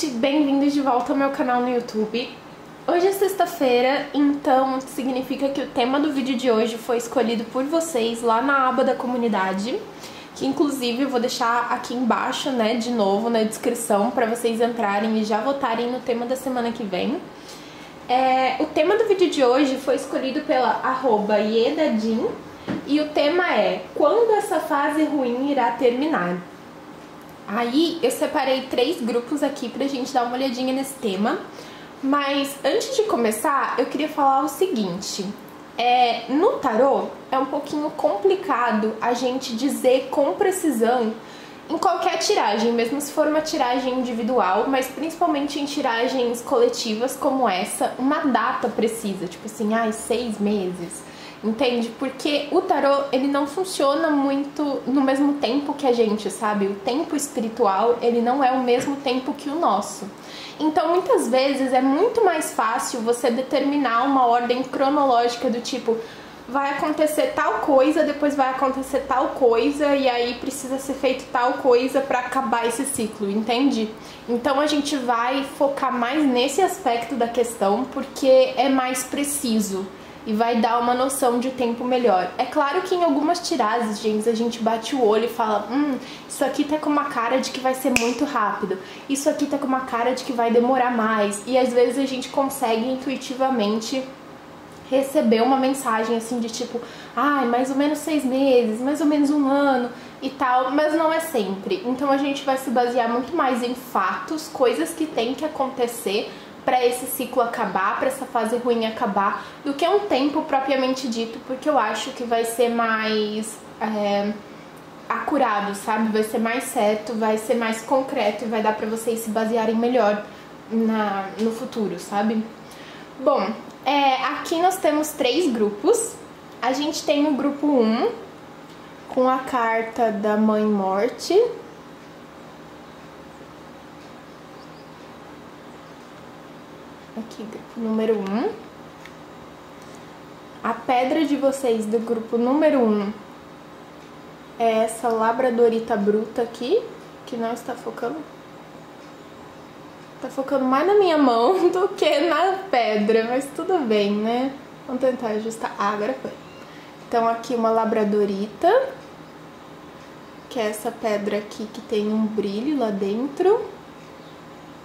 gente, bem-vindos de volta ao meu canal no YouTube. Hoje é sexta-feira, então significa que o tema do vídeo de hoje foi escolhido por vocês lá na aba da comunidade, que inclusive eu vou deixar aqui embaixo, né, de novo na descrição, para vocês entrarem e já votarem no tema da semana que vem. O tema do vídeo de hoje foi escolhido pela @iedadin e o tema é: quando essa fase ruim irá terminar? Aí eu separei 3 grupos aqui pra gente dar uma olhadinha nesse tema. Mas antes de começar, eu queria falar o seguinte: no tarô é um pouquinho complicado a gente dizer com precisão em qualquer tiragem, mesmo se for uma tiragem individual, mas principalmente em tiragens coletivas como essa, uma data precisa, tipo assim, 6 meses. Entende? Porque o tarô, ele não funciona muito no mesmo tempo que a gente, sabe? O tempo espiritual, ele não é o mesmo tempo que o nosso. Então, muitas vezes, é muito mais fácil você determinar uma ordem cronológica do tipo, vai acontecer tal coisa, depois vai acontecer tal coisa, e aí precisa ser feito tal coisa pra acabar esse ciclo, entende? Então, a gente vai focar mais nesse aspecto da questão, porque é mais preciso e vai dar uma noção de tempo melhor. É claro que em algumas tiragens a gente bate o olho e fala, isso aqui tá com uma cara de que vai ser muito rápido, isso aqui tá com uma cara de que vai demorar mais, e às vezes a gente consegue intuitivamente receber uma mensagem assim de tipo, mais ou menos 6 meses, mais ou menos 1 ano e tal, mas não é sempre. Então a gente vai se basear muito mais em fatos, coisas que tem que acontecer para esse ciclo acabar, para essa fase ruim acabar, do que um tempo propriamente dito, porque eu acho que vai ser mais acurado, sabe? Vai ser mais certo, vai ser mais concreto e vai dar para vocês se basearem melhor no futuro, sabe? Bom, aqui nós temos 3 grupos. A gente tem o grupo 1, com a carta da Mãe Morte. Aqui, grupo número 1. A pedra de vocês do grupo número 1 é essa labradorita bruta aqui, que não está focando. Tá focando mais na minha mão do que na pedra, mas tudo bem, né? Vamos tentar ajustar. Agora foi. Então aqui uma labradorita, que é essa pedra aqui que tem um brilho lá dentro.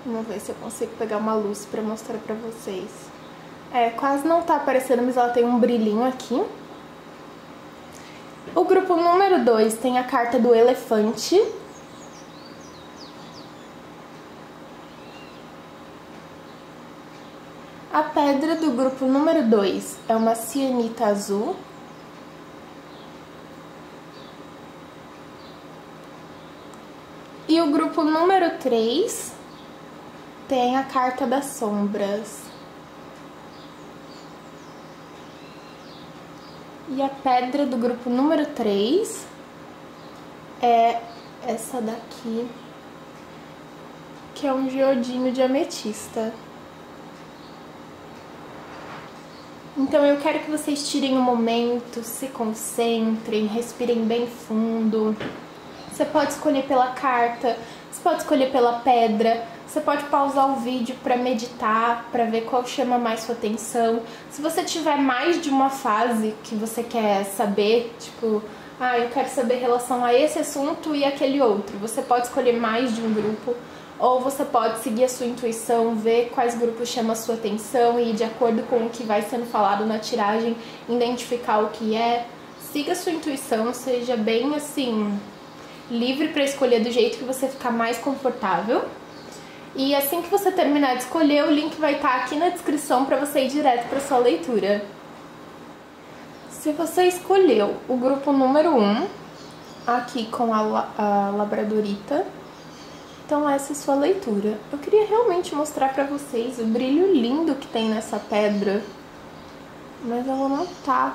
Vamos ver se eu consigo pegar uma luz pra mostrar pra vocês. Quase não tá aparecendo, mas ela tem um brilhinho aqui. O grupo número 2 tem a carta do elefante. A pedra do grupo número 2 é uma cianita azul. E o grupo número 3 tem a carta das sombras. E a pedra do grupo número 3 é essa daqui, que é um geodinho de ametista. Então eu quero que vocês tirem um momento, se concentrem, respirem bem fundo. Você pode escolher pela carta, você pode escolher pela pedra, você pode pausar o vídeo para meditar, para ver qual chama mais sua atenção. Se você tiver mais de uma fase que você quer saber, tipo, eu quero saber em relação a esse assunto e aquele outro, você pode escolher mais de um grupo, ou você pode seguir a sua intuição, ver quais grupos chamam a sua atenção e, de acordo com o que vai sendo falado na tiragem, identificar o que é. Siga a sua intuição, seja bem assim, livre para escolher do jeito que você ficar mais confortável. E assim que você terminar de escolher, o link vai estar aqui na descrição para você ir direto para sua leitura. Se você escolheu o grupo número 1, aqui com a labradorita, então essa é a sua leitura. Eu queria realmente mostrar para vocês o brilho lindo que tem nessa pedra, mas ela não tá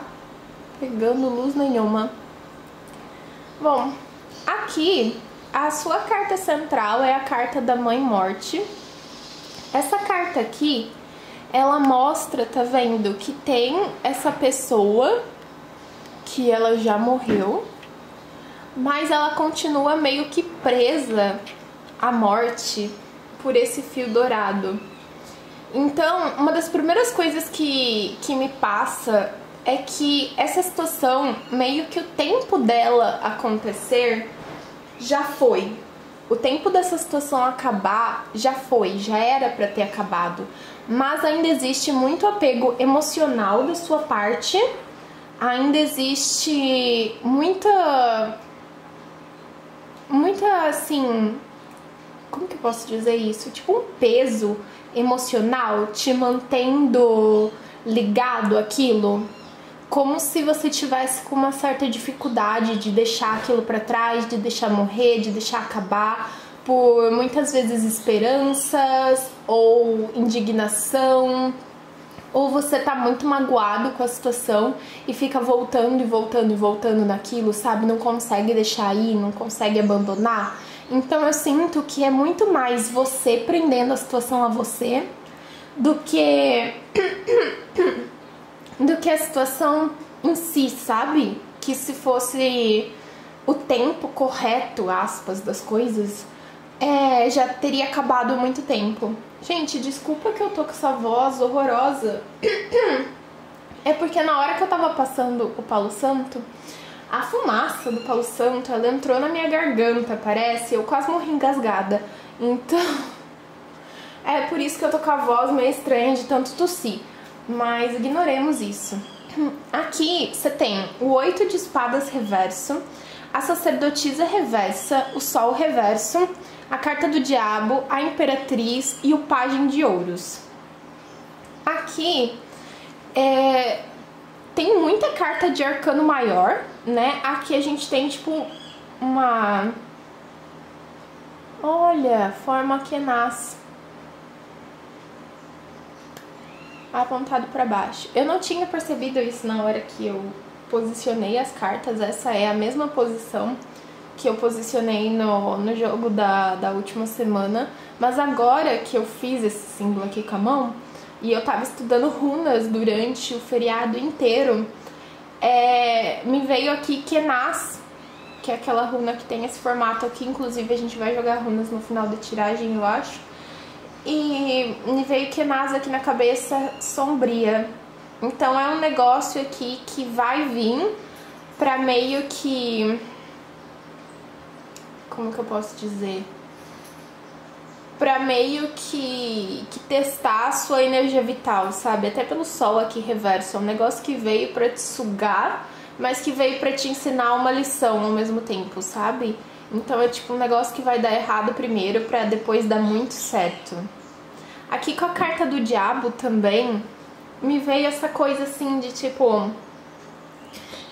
pegando luz nenhuma. Bom, aqui a sua carta central é a carta da Mãe Morte. Essa carta aqui, ela mostra, tá vendo, que tem essa pessoa que ela já morreu, mas ela continua meio que presa à morte por esse fio dourado. Então, uma das primeiras coisas que me passa é que essa situação, meio que o tempo dela acontecer já foi. O tempo dessa situação acabar já foi, já era pra ter acabado. Mas ainda existe muito apego emocional da sua parte, ainda existe muita assim, como que eu posso dizer isso? Tipo um peso emocional te mantendo ligado àquilo, como se você tivesse com uma certa dificuldade de deixar aquilo pra trás, de deixar morrer, de deixar acabar, por muitas vezes esperanças ou indignação, ou você tá muito magoado com a situação e fica voltando e voltando e voltando naquilo, sabe? Não consegue deixar ir, não consegue abandonar. Então eu sinto que é muito mais você prendendo a situação a você do que a situação em si, sabe? Que se fosse o tempo correto, aspas, das coisas, já teria acabado há muito tempo. Gente, desculpa que eu tô com essa voz horrorosa. É porque na hora que eu tava passando o Palo Santo, a fumaça do Palo Santo, ela entrou na minha garganta, parece. Eu quase morri engasgada. Então, é por isso que eu tô com a voz meio estranha de tanto tossir. Mas ignoremos isso. Aqui você tem o 8 de espadas reverso, a sacerdotisa reversa, o sol reverso, a carta do diabo, a imperatriz e o pajem de ouros. Aqui tem muita carta de arcano maior, né? Aqui a gente tem tipo uma... Olha, forma que nasce apontado para baixo. Eu não tinha percebido isso na hora que eu posicionei as cartas. Essa é a mesma posição que eu posicionei no jogo da última semana. Mas agora que eu fiz esse símbolo aqui com a mão, e eu tava estudando runas durante o feriado inteiro, me veio aqui Kenas, que é aquela runa que tem esse formato aqui. Inclusive a gente vai jogar runas no final da tiragem, eu acho. E me veio Kenas aqui na cabeça, sombria. Então é um negócio aqui que vai vir pra meio que... Como que eu posso dizer? Pra meio que testar a sua energia vital, sabe? Até pelo sol aqui reverso. É um negócio que veio pra te sugar, mas que veio pra te ensinar uma lição ao mesmo tempo, sabe? Então é tipo um negócio que vai dar errado primeiro pra depois dar muito certo. Aqui com a carta do diabo também me veio essa coisa assim de tipo...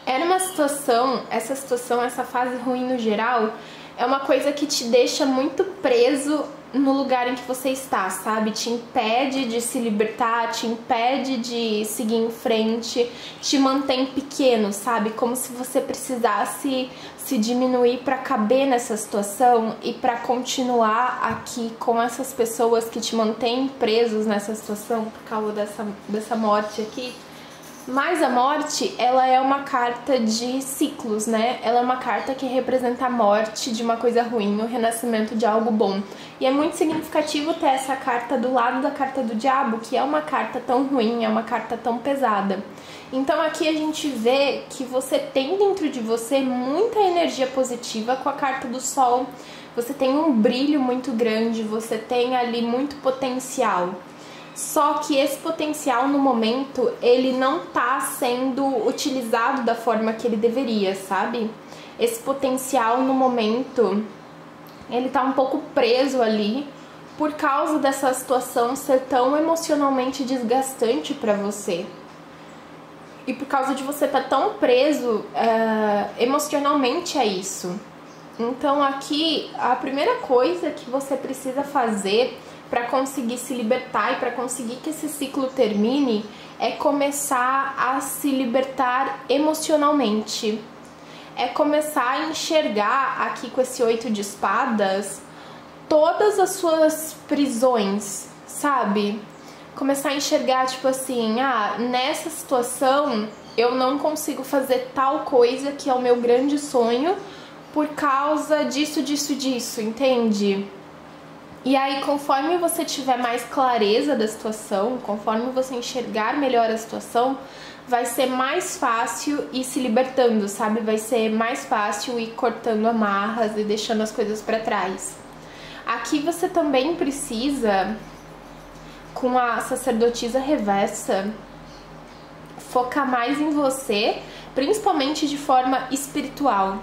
Era uma situação, essa fase ruim no geral, é uma coisa que te deixa muito preso no lugar em que você está, sabe? Te impede de se libertar, te impede de seguir em frente, te mantém pequeno, sabe? Como se você precisasse se diminuir para caber nessa situação e para continuar aqui com essas pessoas que te mantêm presos nessa situação por causa dessa morte aqui. Mas a morte, ela é uma carta de ciclos, né? Ela é uma carta que representa a morte de uma coisa ruim, o renascimento de algo bom. E é muito significativo ter essa carta do lado da carta do diabo, que é uma carta tão ruim, é uma carta tão pesada. Então aqui a gente vê que você tem dentro de você muita energia positiva com a carta do sol. Você tem um brilho muito grande, você tem ali muito potencial. Só que esse potencial no momento, ele não tá sendo utilizado da forma que ele deveria, sabe? Esse potencial no momento, ele tá um pouco preso ali por causa dessa situação ser tão emocionalmente desgastante pra você. E por causa de você estar tão preso emocionalmente a isso. Então aqui, a primeira coisa que você precisa fazer para conseguir se libertar e para conseguir que esse ciclo termine é começar a se libertar emocionalmente. É começar a enxergar aqui com esse 8 de espadas todas as suas prisões, sabe? Começar a enxergar tipo assim, nessa situação eu não consigo fazer tal coisa que é o meu grande sonho por causa disso, disso, disso, entende? E aí, conforme você tiver mais clareza da situação, conforme você enxergar melhor a situação, vai ser mais fácil ir se libertando, sabe? Vai ser mais fácil ir cortando amarras e deixando as coisas pra trás. Aqui você também precisa, com a sacerdotisa reversa, focar mais em você, principalmente de forma espiritual,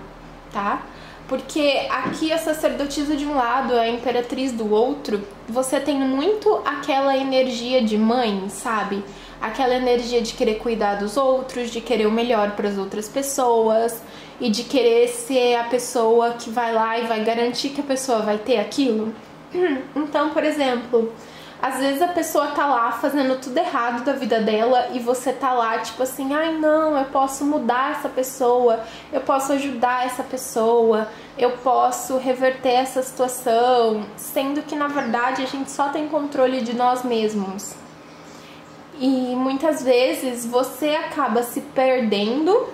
tá? Porque aqui a sacerdotisa de um lado, a imperatriz do outro, você tem muito aquela energia de mãe, sabe? Aquela energia de querer cuidar dos outros, de querer o melhor para as outras pessoas e de querer ser a pessoa que vai lá e vai garantir que a pessoa vai ter aquilo. Então, por exemplo, às vezes a pessoa tá lá fazendo tudo errado da vida dela e você tá lá tipo assim, ai não, eu posso mudar essa pessoa, eu posso ajudar essa pessoa, eu posso reverter essa situação, sendo que na verdade a gente só tem controle de nós mesmos. E muitas vezes você acaba se perdendo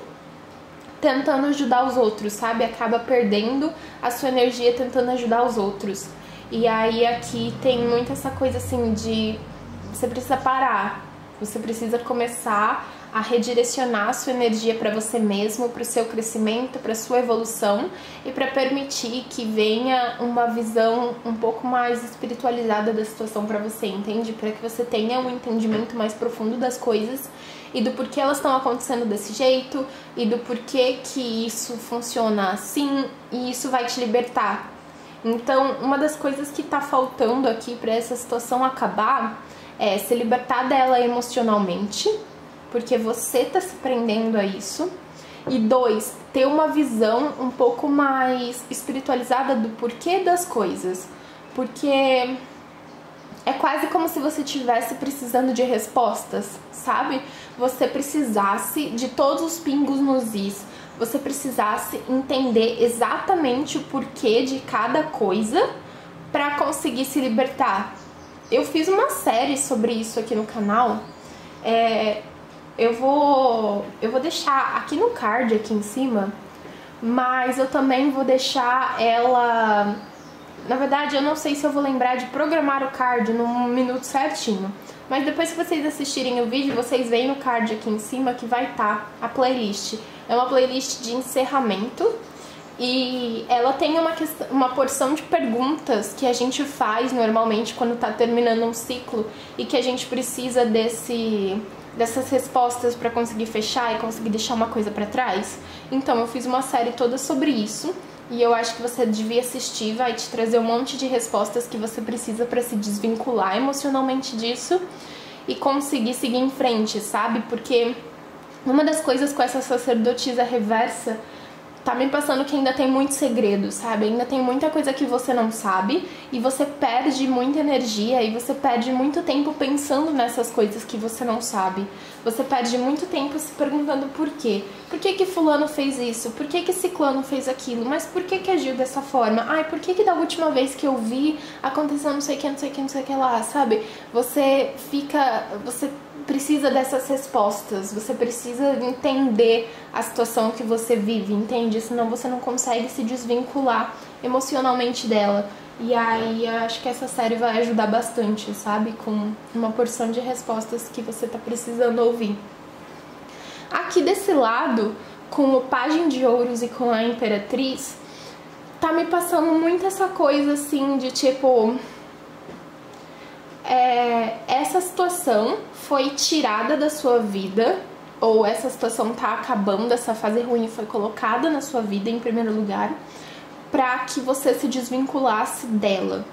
tentando ajudar os outros, sabe? Acaba perdendo a sua energia tentando ajudar os outros. E aí aqui tem muito essa coisa assim de você precisa parar, você precisa começar a redirecionar a sua energia para você mesmo, para o seu crescimento, para a sua evolução e para permitir que venha uma visão um pouco mais espiritualizada da situação para você, entende? Para que você tenha um entendimento mais profundo das coisas e do porquê elas estão acontecendo desse jeito e do porquê que isso funciona assim e isso vai te libertar. Então, uma das coisas que tá faltando aqui para essa situação acabar é se libertar dela emocionalmente, porque você tá se prendendo a isso. E 2, ter uma visão um pouco mais espiritualizada do porquê das coisas. Porque é quase como se você estivesse precisando de respostas, sabe? Você precisasse de todos os pingos nos is. Você precisasse entender exatamente o porquê de cada coisa para conseguir se libertar. Eu fiz uma série sobre isso aqui no canal. Eu vou deixar aqui no card, aqui em cima, mas eu também vou deixar ela... Na verdade, eu não sei se eu vou lembrar de programar o card num minuto certinho. Mas depois que vocês assistirem o vídeo, vocês veem no card aqui em cima que vai estar a playlist. É uma playlist de encerramento e ela tem uma porção de perguntas que a gente faz normalmente quando tá terminando um ciclo e que a gente precisa dessas respostas para conseguir fechar e conseguir deixar uma coisa para trás. Então eu fiz uma série toda sobre isso e eu acho que você devia assistir, vai te trazer um monte de respostas que você precisa para se desvincular emocionalmente disso e conseguir seguir em frente, sabe? Porque uma das coisas com essa sacerdotisa reversa tá me passando que ainda tem muito segredo, sabe? Ainda tem muita coisa que você não sabe e você perde muita energia e você perde muito tempo pensando nessas coisas que você não sabe. Você perde muito tempo se perguntando por quê. Por que que fulano fez isso? Por que que ciclano fez aquilo? Mas por que que agiu dessa forma? Ai, por que que da última vez que eu vi aconteceu não sei o que, não sei o que, não sei o que lá, sabe? Você precisa dessas respostas, você precisa entender a situação que você vive, entende? Senão você não consegue se desvincular emocionalmente dela. E aí eu acho que essa série vai ajudar bastante, sabe? Com uma porção de respostas que você tá precisando ouvir. Aqui desse lado, com o Pajem de Ouros e com a Imperatriz, tá me passando muito essa coisa assim de tipo... essa situação foi tirada da sua vida, ou essa situação tá acabando, essa fase ruim foi colocada na sua vida em primeiro lugar, para que você se desvinculasse dela,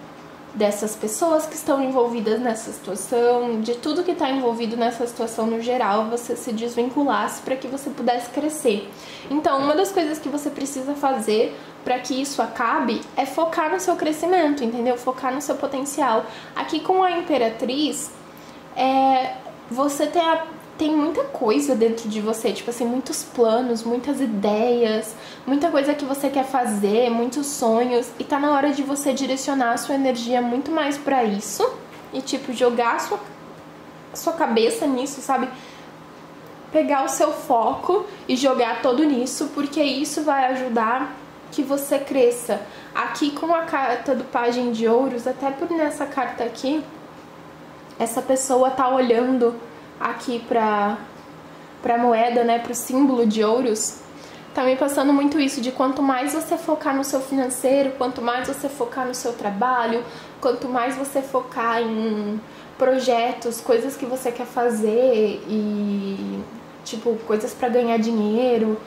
dessas pessoas que estão envolvidas nessa situação, de tudo que está envolvido nessa situação no geral, você se desvinculasse para que você pudesse crescer. Então, uma das coisas que você precisa fazer para que isso acabe é focar no seu crescimento, entendeu? Focar no seu potencial. Aqui com a Imperatriz, você tem muita coisa dentro de você, tipo assim, muitos planos, muitas ideias, muita coisa que você quer fazer, muitos sonhos, e tá na hora de você direcionar a sua energia muito mais pra isso e, tipo, jogar a sua cabeça nisso, sabe? Pegar o seu foco e jogar todo nisso, porque isso vai ajudar que você cresça. Aqui com a carta do Pajem de Ouros, até por nessa carta aqui, essa pessoa tá olhando aqui pra moeda, né, pro símbolo de ouros. Tá me passando muito isso, de quanto mais você focar no seu financeiro, quanto mais você focar no seu trabalho, quanto mais você focar em projetos, coisas que você quer fazer e, tipo, coisas pra ganhar dinheiro,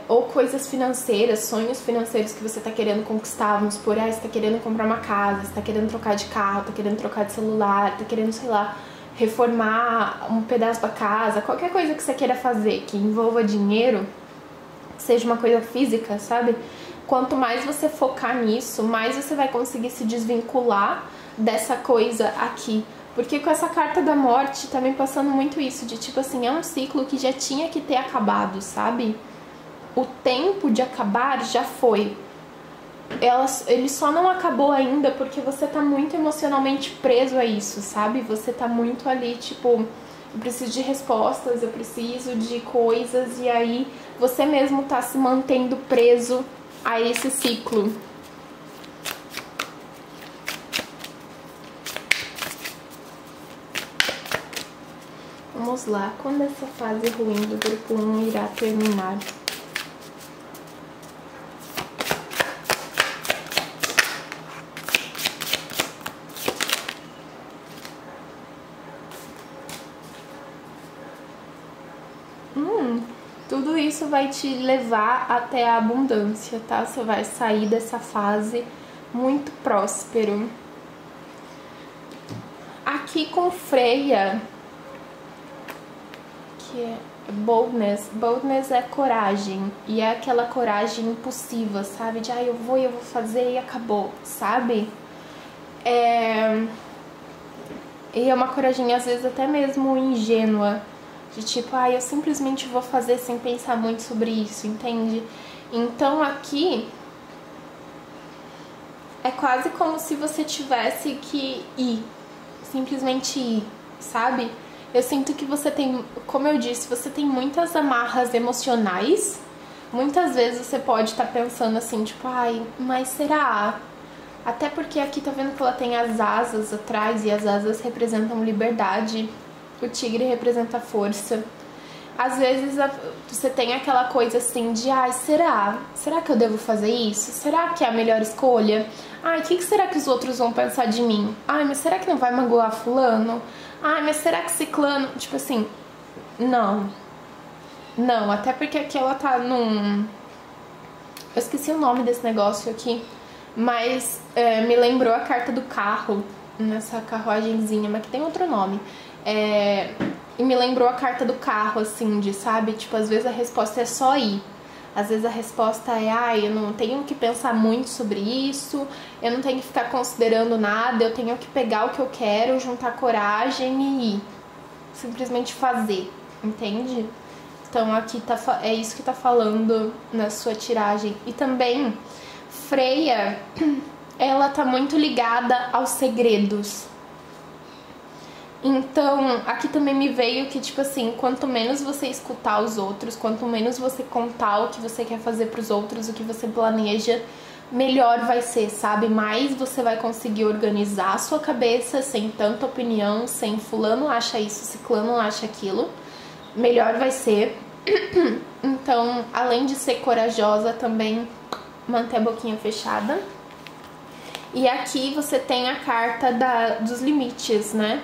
ou coisas financeiras, sonhos financeiros que você tá querendo conquistar, vamos supor, você tá querendo comprar uma casa, você tá querendo trocar de carro, tá querendo trocar de celular, tá querendo, sei lá, reformar um pedaço da casa, qualquer coisa que você queira fazer que envolva dinheiro, seja uma coisa física, sabe? Quanto mais você focar nisso, mais você vai conseguir se desvincular dessa coisa aqui. Porque com essa carta da morte tá me passando muito isso, de tipo assim, é um ciclo que já tinha que ter acabado, sabe? O tempo de acabar já foi. Ele só não acabou ainda porque você tá muito emocionalmente preso a isso, sabe? Você tá muito ali, tipo, eu preciso de respostas, eu preciso de coisas, e aí você mesmo tá se mantendo preso a esse ciclo. Vamos lá, quando essa fase ruim do grupo 1 irá terminar? Tudo isso vai te levar até a abundância, tá? Você vai sair dessa fase muito próspero. Aqui com Freia, que é boldness. Boldness é coragem. E é aquela coragem impulsiva, sabe? De, eu vou fazer e acabou, sabe? E é uma coragem, às vezes, até mesmo ingênua. De tipo, eu simplesmente vou fazer sem pensar muito sobre isso, entende? Então aqui é quase como se você tivesse que ir, simplesmente ir, sabe? Eu sinto que você tem, como eu disse, você tem muitas amarras emocionais. Muitas vezes você pode estar pensando assim, tipo, mas será? Até porque aqui tá vendo que ela tem as asas atrás, e as asas representam liberdade. O tigre representa força. Às vezes você tem aquela coisa assim de, será? Será que eu devo fazer isso? Será que é a melhor escolha? O que será que os outros vão pensar de mim? Mas será que não vai magoar fulano? Mas será que ciclano... Tipo assim, não. Não, até porque aqui ela tá num... Eu esqueci o nome desse negócio aqui, mas me lembrou a carta do carro, nessa carruagenzinha, mas que tem outro nome. E me lembrou a carta do carro, assim, sabe? Tipo, às vezes a resposta é só ir. Às vezes a resposta é, eu não tenho que pensar muito sobre isso, eu não tenho que ficar considerando nada, eu tenho que pegar o que eu quero, juntar coragem e ir. Simplesmente fazer, entende? Então aqui é isso que tá falando na sua tiragem. E também, Freia, ela tá muito ligada aos segredos. Então, aqui também me veio que, tipo assim, quanto menos você escutar os outros, quanto menos você contar o que você quer fazer pros outros, o que você planeja, melhor vai ser, sabe? Mais você vai conseguir organizar a sua cabeça sem tanta opinião, sem fulano acha isso, ciclano acha aquilo. Melhor vai ser. Então, além de ser corajosa, também manter a boquinha fechada. E aqui você tem a carta dos limites, né?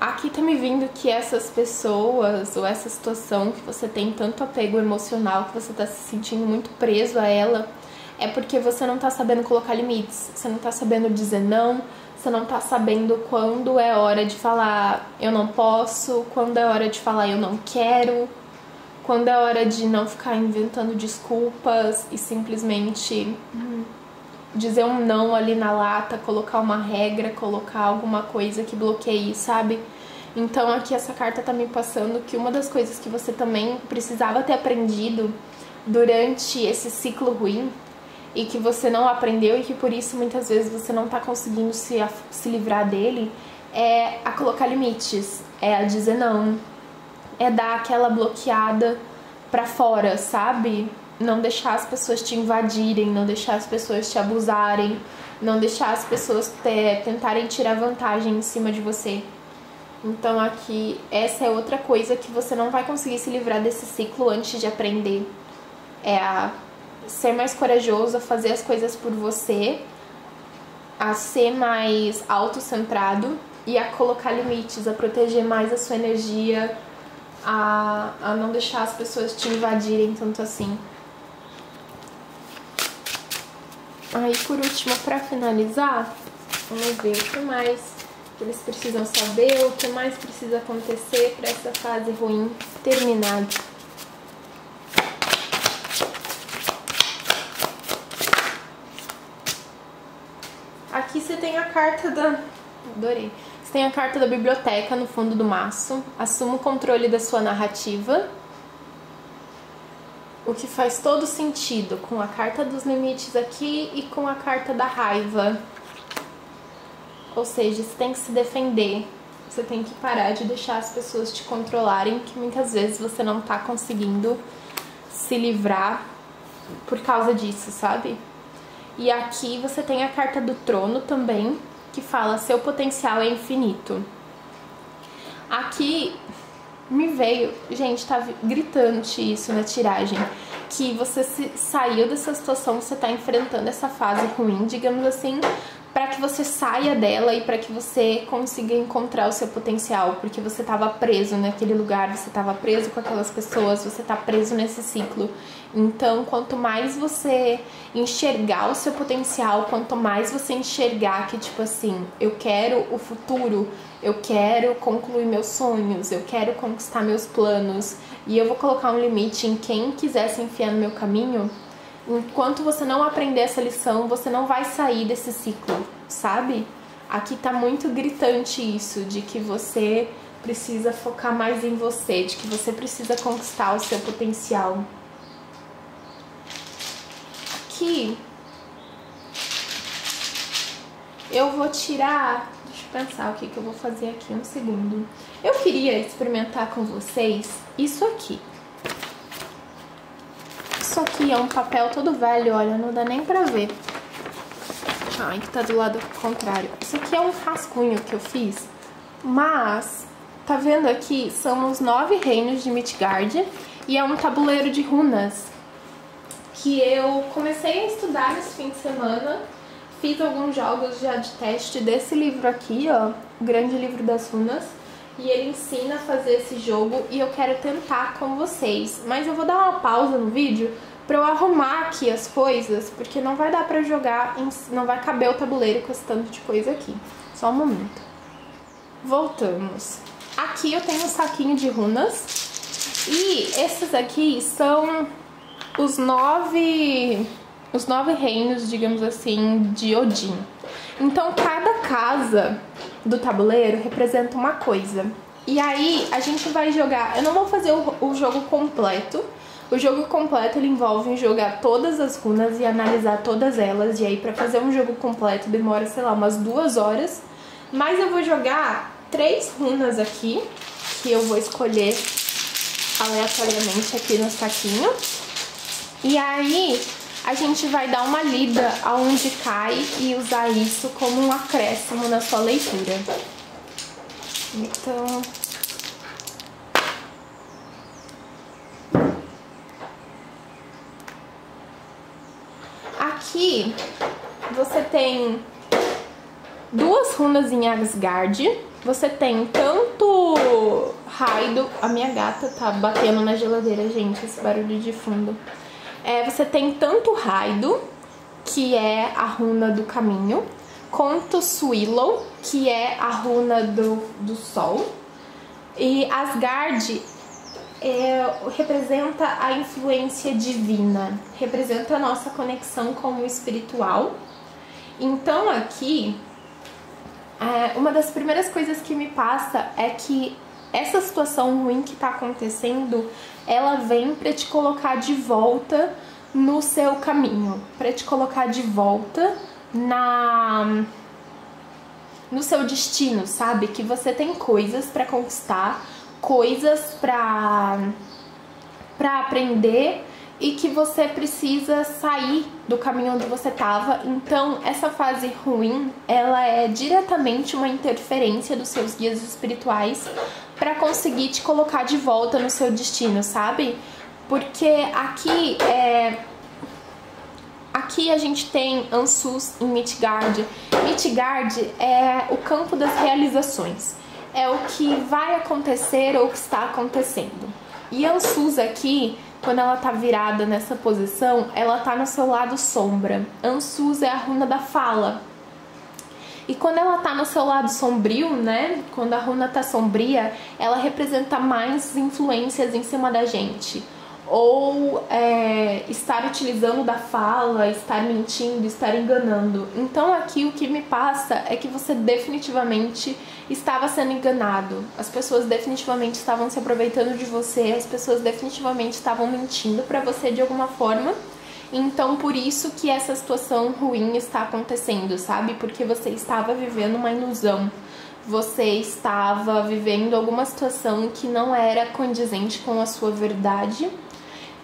Aqui tá me vindo que essas pessoas ou essa situação que você tem tanto apego emocional, que você tá se sentindo muito preso a ela, é porque você não tá sabendo colocar limites, você não tá sabendo dizer não, você não tá sabendo quando é hora de falar eu não posso, quando é hora de falar eu não quero, quando é hora de não ficar inventando desculpas e simplesmente dizer um não ali na lata, colocar uma regra, colocar alguma coisa que bloqueie, sabe? Então aqui essa carta tá me passando que uma das coisas que você também precisava ter aprendido durante esse ciclo ruim e que você não aprendeu e que por isso muitas vezes você não tá conseguindo se livrar dele, é a colocar limites, é a dizer não, é dar aquela bloqueada pra fora, sabe? Não deixar as pessoas te invadirem, não deixar as pessoas te abusarem, não deixar as pessoas tentarem tirar vantagem em cima de você. Então aqui, essa é outra coisa que você não vai conseguir se livrar desse ciclo antes de aprender. É a ser mais corajoso, a fazer as coisas por você, a ser mais autocentrado e a colocar limites, a proteger mais a sua energia, a não deixar as pessoas te invadirem tanto assim. Aí, por último, pra finalizar, vamos ver o que mais eles precisam saber, o que mais precisa acontecer pra essa fase ruim terminar. Aqui você tem a carta da... Adorei. Você tem a carta da biblioteca no fundo do maço. Assuma o controle da sua narrativa. O que faz todo sentido com a carta dos limites aqui e com a carta da raiva. Ou seja, você tem que se defender. Você tem que parar de deixar as pessoas te controlarem, que muitas vezes você não tá conseguindo se livrar por causa disso, sabe? E aqui você tem a carta do trono também, que fala seu potencial é infinito. Aqui me veio, gente, tá gritante isso na tiragem, que você saiu dessa situação, você tá enfrentando essa fase ruim, digamos assim, para que você saia dela e para que você consiga encontrar o seu potencial, porque você tava preso naquele lugar, você tava preso com aquelas pessoas, você tá preso nesse ciclo. Então, quanto mais você enxergar o seu potencial, quanto mais você enxergar que, tipo assim, eu quero o futuro, eu quero concluir meus sonhos, eu quero conquistar meus planos e eu vou colocar um limite em quem quiser se enfiar no meu caminho, enquanto você não aprender essa lição, você não vai sair desse ciclo, sabe? Aqui tá muito gritante isso, de que você precisa focar mais em você, de que você precisa conquistar o seu potencial. Aqui eu vou tirar... Deixa eu pensar o que eu vou fazer aqui, um segundo. Eu queria experimentar com vocês isso aqui. Isso aqui é um papel todo velho, olha, não dá nem pra ver. Ai, que tá do lado contrário. Isso aqui é um rascunho que eu fiz, mas tá vendo aqui? São os 9 reinos de Midgard e é um tabuleiro de runas que eu comecei a estudar nesse fim de semana. Fiz alguns jogos já de teste desse livro aqui, ó, o Grande Livro das Runas. E ele ensina a fazer esse jogo e eu quero tentar com vocês. Mas eu vou dar uma pausa no vídeo pra eu arrumar aqui as coisas, porque não vai dar pra jogar, não vai caber o tabuleiro com esse tanto de coisa aqui. Só um momento. Voltamos. Aqui eu tenho um saquinho de runas. E esses aqui são os 9 reinos, digamos assim, de Odin. Então cada casa do tabuleiro representa uma coisa. E aí a gente vai jogar... Eu não vou fazer o jogo completo. O jogo completo ele envolve jogar todas as runas e analisar todas elas. E aí pra fazer um jogo completo demora, sei lá, umas 2 horas. Mas eu vou jogar 3 runas aqui, que eu vou escolher aleatoriamente aqui no saquinho. E aí a gente vai dar uma lida aonde cai e usar isso como um acréscimo na sua leitura. Então... Aqui você tem 2 runas em Asgard. Você tem tanto Raido... A minha gata tá batendo na geladeira, gente, esse barulho de fundo. Você tem tanto Raido, que é a runa do caminho, quanto Swillow, que é a runa do sol. E Asgard representa a influência divina, representa a nossa conexão com o espiritual. Então aqui, uma das primeiras coisas que me passa é que essa situação ruim que tá acontecendo, ela vem pra te colocar de volta no seu caminho, pra te colocar de volta no seu destino, sabe? Que você tem coisas pra conquistar, coisas pra para aprender e que você precisa sair do caminho onde você estava. Então, essa fase ruim, ela é diretamente uma interferência dos seus guias espirituais para conseguir te colocar de volta no seu destino, sabe? Porque aqui a gente tem Ansus em Midgard. Midgard é o campo das realizações. É o que vai acontecer ou o que está acontecendo. E Ansus aqui, quando ela tá virada nessa posição, ela tá no seu lado sombra. Ansus é a runa da fala. E quando ela tá no seu lado sombrio, né? Quando a runa tá sombria, ela representa mais influências em cima da gente. Ou estar utilizando da fala, estar mentindo, estar enganando. Então aqui o que me passa é que você definitivamente estava sendo enganado. As pessoas definitivamente estavam se aproveitando de você, as pessoas definitivamente estavam mentindo pra você de alguma forma. Então por isso que essa situação ruim está acontecendo, sabe? Porque você estava vivendo uma ilusão. Você estava vivendo alguma situação que não era condizente com a sua verdade.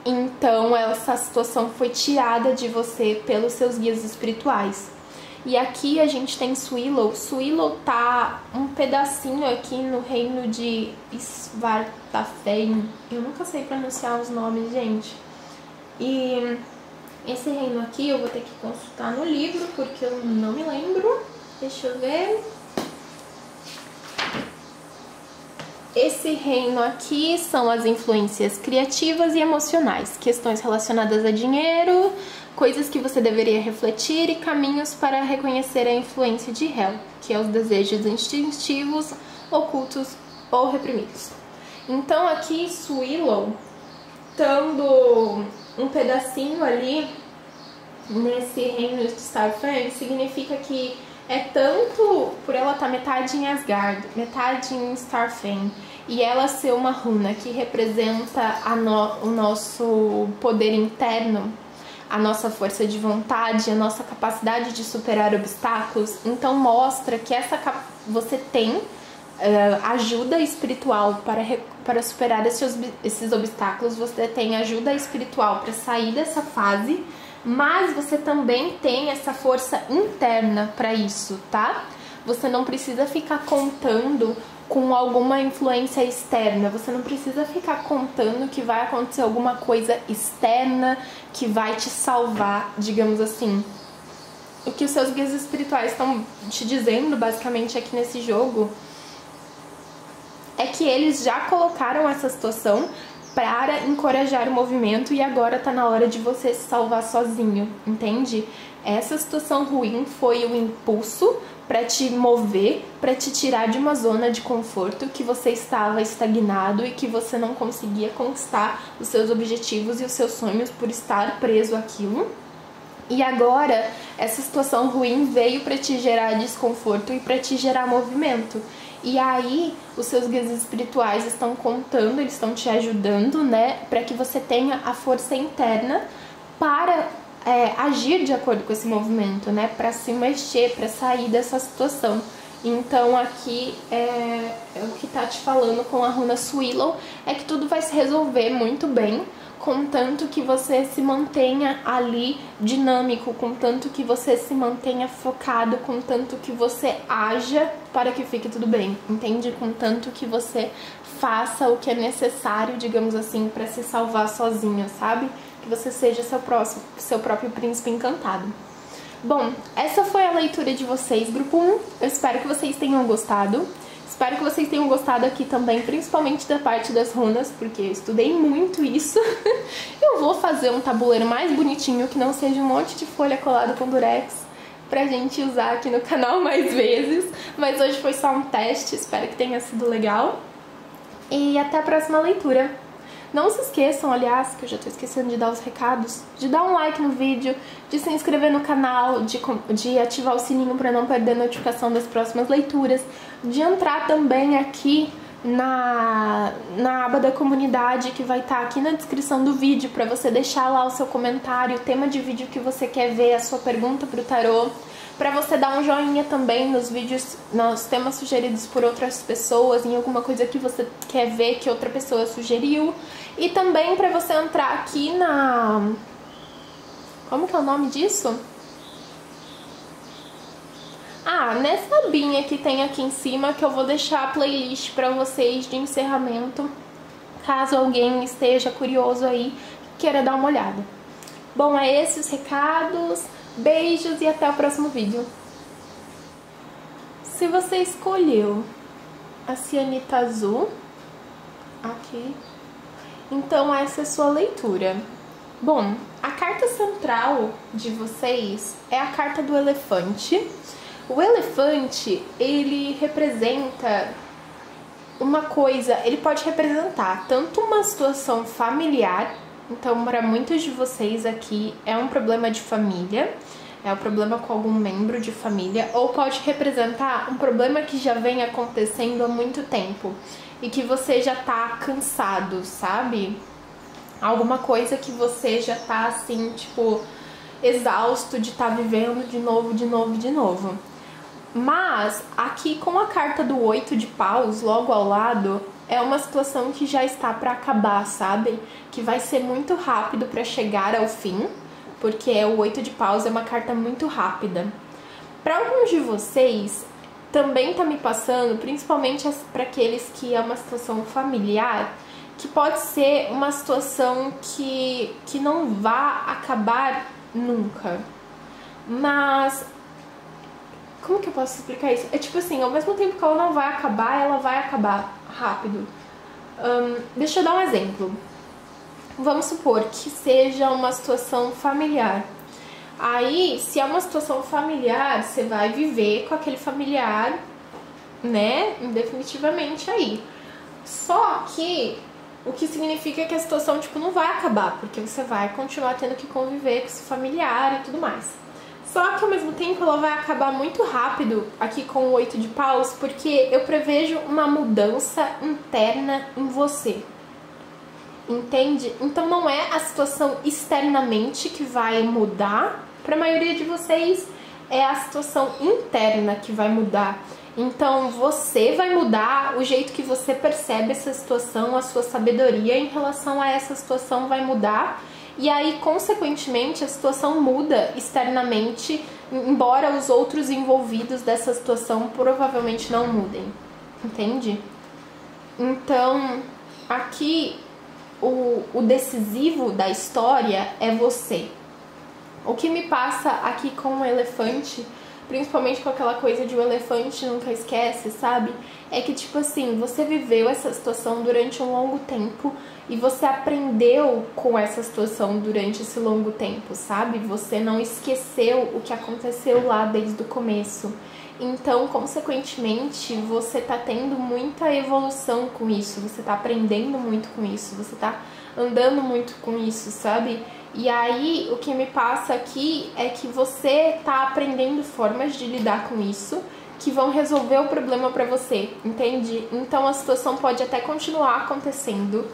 Então essa situação foi tirada de você pelos seus guias espirituais. E aqui a gente tem Swillow. Swillow tá um pedacinho aqui no reino de Svartalfheim. Eu nunca sei pronunciar os nomes, gente. E esse reino aqui eu vou ter que consultar no livro, porque eu não me lembro. Deixa eu ver. Esse reino aqui são as influências criativas e emocionais, questões relacionadas a dinheiro, coisas que você deveria refletir e caminhos para reconhecer a influência de Hel, que é os desejos instintivos, ocultos ou reprimidos. Então aqui Swillow, estando um pedacinho ali nesse reino de Starfang, significa que é tanto por ela estar metade em Asgard, metade em Starfang, e ela ser uma runa que representa o nosso poder interno, a nossa força de vontade, a nossa capacidade de superar obstáculos. Então mostra que você tem ajuda espiritual para superar esses obstáculos, você tem ajuda espiritual para sair dessa fase, mas você também tem essa força interna para isso, tá? Você não precisa ficar contando com alguma influência externa, você não precisa ficar contando que vai acontecer alguma coisa externa que vai te salvar, digamos assim. O que os seus guias espirituais estão te dizendo, basicamente, aqui nesse jogo, é que eles já colocaram essa situação para encorajar o movimento e agora tá na hora de você se salvar sozinho, entende? Essa situação ruim foi o impulso para te mover, para te tirar de uma zona de conforto que você estava estagnado e que você não conseguia conquistar os seus objetivos e os seus sonhos por estar preso àquilo. E agora essa situação ruim veio para te gerar desconforto e para te gerar movimento. E aí, os seus guias espirituais estão contando, eles estão te ajudando, né? Para que você tenha a força interna para agir de acordo com esse movimento, né? Para se mexer, para sair dessa situação. Então, aqui o que tá te falando com a runa Swillow é que tudo vai se resolver muito bem, contanto que você se mantenha ali dinâmico, contanto que você se mantenha focado, contanto que você haja para que fique tudo bem, entende? Contanto que você faça o que é necessário, digamos assim, para se salvar sozinho, sabe? Que você seja seu próprio príncipe encantado. Bom, essa foi a leitura de vocês, grupo 1. Eu espero que vocês tenham gostado. Espero que vocês tenham gostado aqui também, principalmente da parte das runas, porque eu estudei muito isso. Eu vou fazer um tabuleiro mais bonitinho, que não seja um monte de folha colada com durex, pra gente usar aqui no canal mais vezes. Mas hoje foi só um teste, espero que tenha sido legal. E até a próxima leitura. Não se esqueçam, aliás, que eu já tô esquecendo de dar os recados, de dar um like no vídeo, de se inscrever no canal, de ativar o sininho para não perder a notificação das próximas leituras, de entrar também aqui na aba da comunidade, que vai estar aqui na descrição do vídeo, para você deixar lá o seu comentário, o tema de vídeo que você quer ver, a sua pergunta pro tarô, pra você dar um joinha também nos vídeos, nos temas sugeridos por outras pessoas, em alguma coisa que você quer ver que outra pessoa sugeriu. E também pra você entrar aqui na... Como que é o nome disso? Nessa abinha que tem aqui em cima, que eu vou deixar a playlist pra vocês de encerramento, caso alguém esteja curioso aí, queira dar uma olhada. Bom, é esses recados, beijos e até o próximo vídeo. Se você escolheu a cianita azul, aqui, então essa é a sua leitura. Bom, a carta central de vocês é a carta do elefante. O elefante, ele representa uma coisa, ele pode representar tanto uma situação familiar, então para muitos de vocês aqui é um problema de família, é um problema com algum membro de família, ou pode representar um problema que já vem acontecendo há muito tempo e que você já tá cansado, sabe? Alguma coisa que você já tá assim, tipo, exausto de estar vivendo de novo. Mas aqui com a carta do 8 de paus logo ao lado, é uma situação que já está para acabar, sabe? Que vai ser muito rápido para chegar ao fim, porque o 8 de paus é uma carta muito rápida. Para alguns de vocês, também tá me passando, principalmente para aqueles que é uma situação familiar, que pode ser uma situação que não vai acabar nunca. Mas... como que eu posso explicar isso? É tipo assim, ao mesmo tempo que ela não vai acabar, ela vai acabar rápido. Deixa eu dar um exemplo. Vamos supor que seja uma situação familiar. Aí, se é uma situação familiar, você vai viver com aquele familiar, né, indefinitivamente aí. Só que o que significa que a situação, tipo, não vai acabar, porque você vai continuar tendo que conviver com esse familiar e tudo mais. Só que ao mesmo tempo ela vai acabar muito rápido aqui com o 8 de paus, porque eu prevejo uma mudança interna em você. Entende? Então não é a situação externamente que vai mudar, para a maioria de vocês é a situação interna que vai mudar. Então você vai mudar, o jeito que você percebe essa situação, a sua sabedoria em relação a essa situação vai mudar. E aí, consequentemente, a situação muda externamente, embora os outros envolvidos dessa situação provavelmente não mudem, entende? Então, aqui, o decisivo da história é você. O que me passa aqui com o elefante, principalmente com aquela coisa de o elefante nunca esquece, sabe? É que, tipo assim, você viveu essa situação durante um longo tempo e você aprendeu com essa situação durante esse longo tempo, sabe? Você não esqueceu o que aconteceu lá desde o começo. Então, consequentemente, você tá tendo muita evolução com isso, você tá aprendendo muito com isso, você tá andando muito com isso, sabe? E aí, o que me passa aqui é que você tá aprendendo formas de lidar com isso que vão resolver o problema pra você, entende? Então, a situação pode até continuar acontecendo,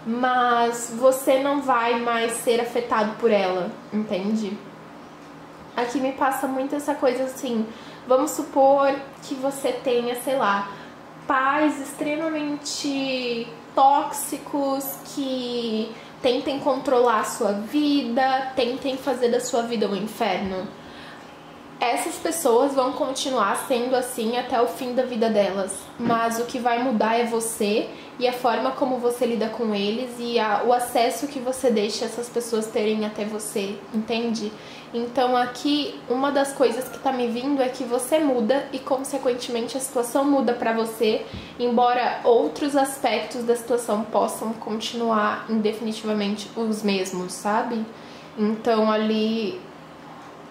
mas você não vai mais ser afetado por ela, entende? Aqui me passa muito essa coisa assim, vamos supor que você tenha, sei lá, pais extremamente tóxicos que tentem controlar a sua vida, tentem fazer da sua vida um inferno. Essas pessoas vão continuar sendo assim até o fim da vida delas, mas o que vai mudar é você e a forma como você lida com eles e o acesso que você deixa essas pessoas terem até você, entende? Então aqui, uma das coisas que tá me vindo é que você muda e consequentemente a situação muda pra você, embora outros aspectos da situação possam continuar indefinitivamente os mesmos, sabe? Então ali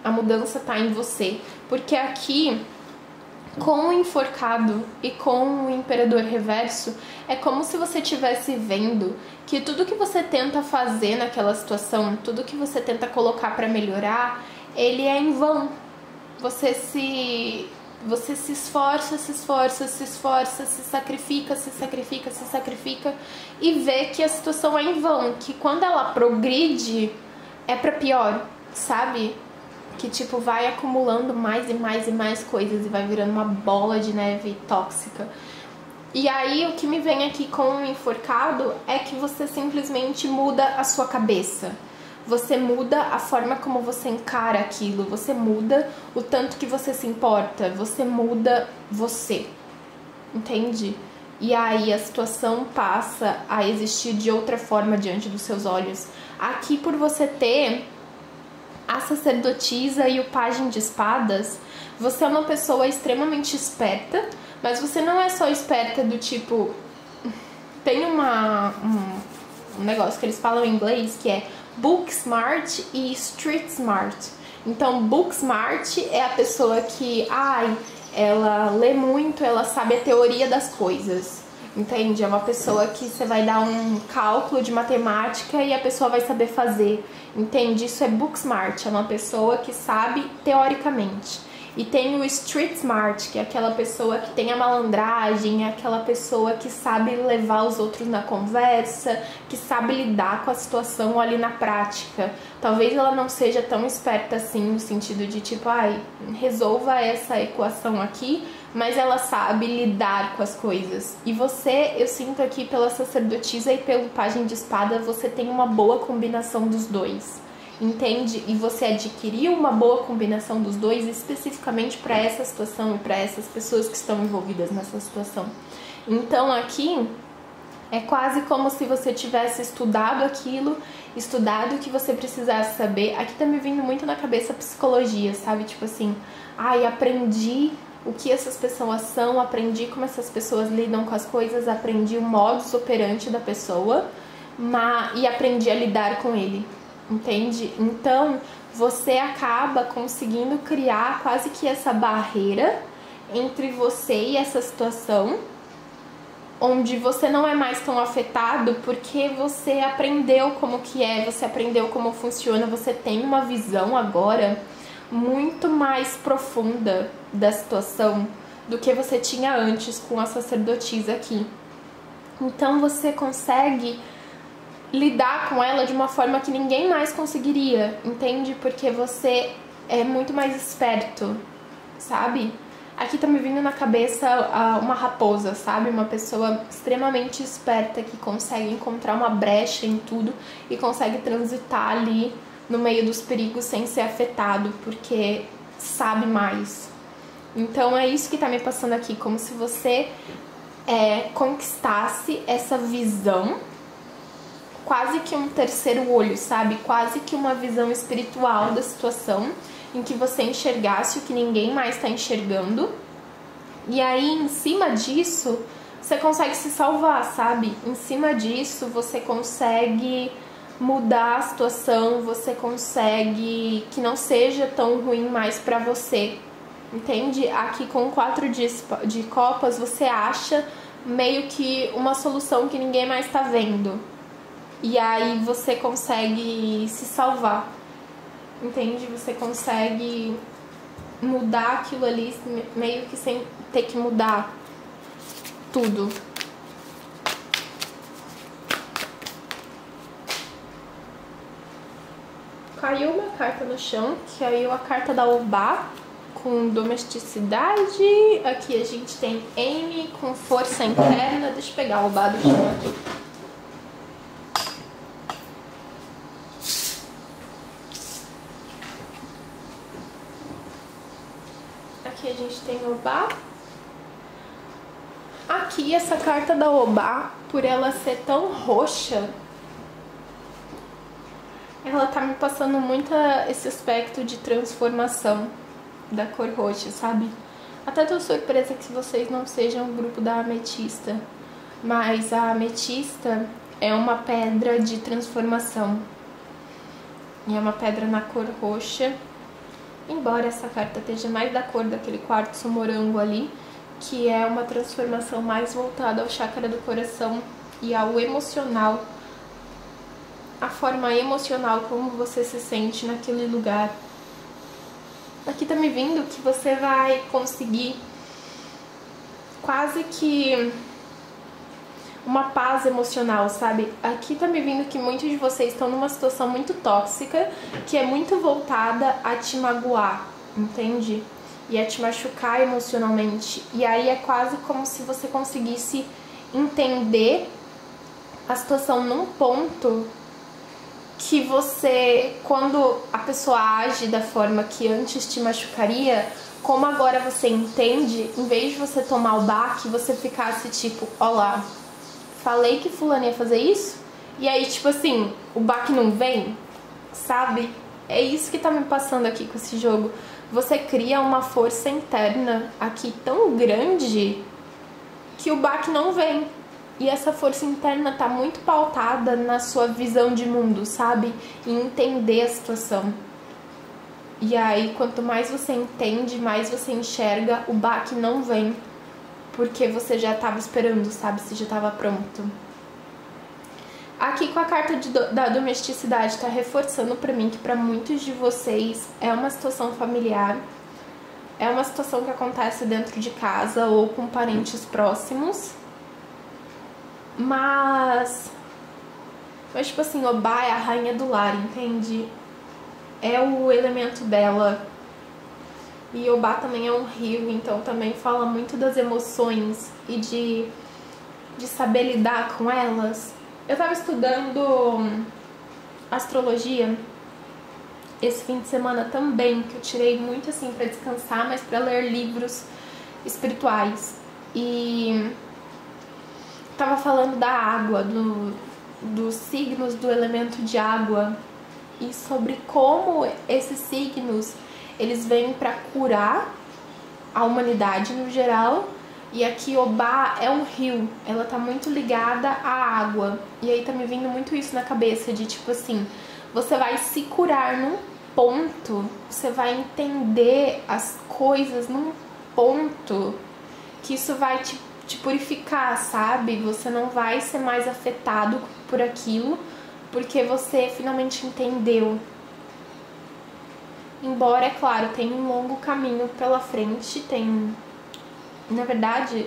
a mudança tá em você, porque aqui com o enforcado e com o imperador reverso é como se você estivesse vendo que tudo que você tenta fazer naquela situação, tudo que você tenta colocar pra melhorar, ele é em vão. Você se esforça, se sacrifica e vê que a situação é em vão, que quando ela progride é pra pior, sabe? que tipo vai acumulando mais e mais e mais coisas e vai virando uma bola de neve tóxica. E aí o que me vem aqui com o enforcado é que você simplesmente muda a sua cabeça. Você muda a forma como você encara aquilo, você muda o tanto que você se importa, você muda você, entende? E aí a situação passa a existir de outra forma diante dos seus olhos. Aqui, por você ter a sacerdotisa e o pajem de espadas, você é uma pessoa extremamente esperta, mas você não é só esperta do tipo... Tem um negócio que eles falam em inglês que é book smart e street smart. Então, book smart é a pessoa que, ela lê muito, ela sabe a teoria das coisas, entende? É uma pessoa que você vai dar um cálculo de matemática e a pessoa vai saber fazer, entende? Isso é book smart, é uma pessoa que sabe teoricamente. E tem o street smart, que é aquela pessoa que tem a malandragem, é aquela pessoa que sabe levar os outros na conversa, que sabe lidar com a situação ali na prática. Talvez ela não seja tão esperta assim, no sentido de tipo, resolva essa equação aqui, mas ela sabe lidar com as coisas. E você, eu sinto aqui pela sacerdotisa e pelo pajem de espada, você tem uma boa combinação dos dois. Entende? E você adquiriu uma boa combinação dos dois especificamente para essa situação e para essas pessoas que estão envolvidas nessa situação. Então aqui é quase como se você tivesse estudado aquilo, estudado o que você precisasse saber. Aqui tá me vindo muito na cabeça psicologia, sabe? Tipo assim, aprendi o que essas pessoas são, aprendi como essas pessoas lidam com as coisas, aprendi o modus operandi da pessoa e aprendi a lidar com ele. Entende? Então, você acaba conseguindo criar quase que essa barreira entre você e essa situação, onde você não é mais tão afetado porque você aprendeu como que é, você aprendeu como funciona, você tem uma visão agora muito mais profunda da situação do que você tinha antes com a sacerdotisa aqui. Então, você consegue lidar com ela de uma forma que ninguém mais conseguiria, entende? Porque você é muito mais esperto, sabe? Aqui tá me vindo na cabeça uma raposa, sabe? Uma pessoa extremamente esperta que consegue encontrar uma brecha em tudo e consegue transitar ali no meio dos perigos sem ser afetado, porque sabe mais. Então é isso que tá me passando aqui, como se você conquistasse essa visão, quase que um terceiro olho, sabe? Quase que uma visão espiritual da situação, em que você enxergasse o que ninguém mais está enxergando. E aí, em cima disso, você consegue se salvar, sabe? Em cima disso, você consegue mudar a situação, você consegue que não seja tão ruim mais pra você, entende? Aqui com 4 de copas, você acha meio que uma solução que ninguém mais tá vendo. E aí você consegue se salvar, entende? Você consegue mudar aquilo ali meio que sem ter que mudar tudo. Caiu uma carta no chão, que caiu a carta da Obá, com domesticidade. Aqui a gente tem Amy com força interna. Deixa eu pegar o Obá do chão aqui. Aqui a gente tem Obá. Aqui essa carta da Obá, por ela ser tão roxa, ela tá me passando muito esse aspecto de transformação da cor roxa, sabe? Até tô surpresa que vocês não sejam o grupo da ametista, mas a ametista é uma pedra de transformação. E é uma pedra na cor roxa. Embora essa carta esteja mais da cor daquele quartzo morango ali, que é uma transformação mais voltada ao chakra do coração e ao emocional, a forma emocional, como você se sente naquele lugar. Aqui tá me vindo que você vai conseguir quase que uma paz emocional, sabe? Aqui tá me vindo que muitos de vocês estão numa situação muito tóxica, que é muito voltada a te magoar, entende? E a te machucar emocionalmente. E aí é quase como se você conseguisse entender a situação num ponto que você, quando a pessoa age da forma que antes te machucaria, como agora você entende, em vez de você tomar o baque, você ficasse tipo, ó lá, falei que fulano ia fazer isso, e aí tipo assim, o baque não vem, sabe? É isso que tá me passando aqui com esse jogo. Você cria uma força interna aqui tão grande que o baque não vem. E essa força interna tá muito pautada na sua visão de mundo, sabe? Em entender a situação. E aí, quanto mais você entende, mais você enxerga, o baque não vem. Porque você já tava esperando, sabe? Você já tava pronto. Aqui com a carta da domesticidade tá reforçando pra mim que pra muitos de vocês é uma situação familiar. É uma situação que acontece dentro de casa ou com parentes próximos. Mas tipo assim, Obá é a rainha do lar, entende? É o elemento dela. E Obá também é um rio, então também fala muito das emoções e de saber lidar com elas. Eu tava estudando astrologia esse fim de semana também, que eu tirei muito assim pra descansar, mas pra ler livros espirituais. E tava falando da água, dos signos do elemento de água e sobre como esses signos eles vêm para curar a humanidade no geral. E aqui Obá é um rio, ela tá muito ligada à água. E aí tá me vindo muito isso na cabeça de tipo assim, você vai se curar num ponto, você vai entender as coisas num ponto que isso vai te purificar, sabe? Você não vai ser mais afetado por aquilo, porque você finalmente entendeu. Embora, é claro, tem um longo caminho pela frente, tem... Na verdade,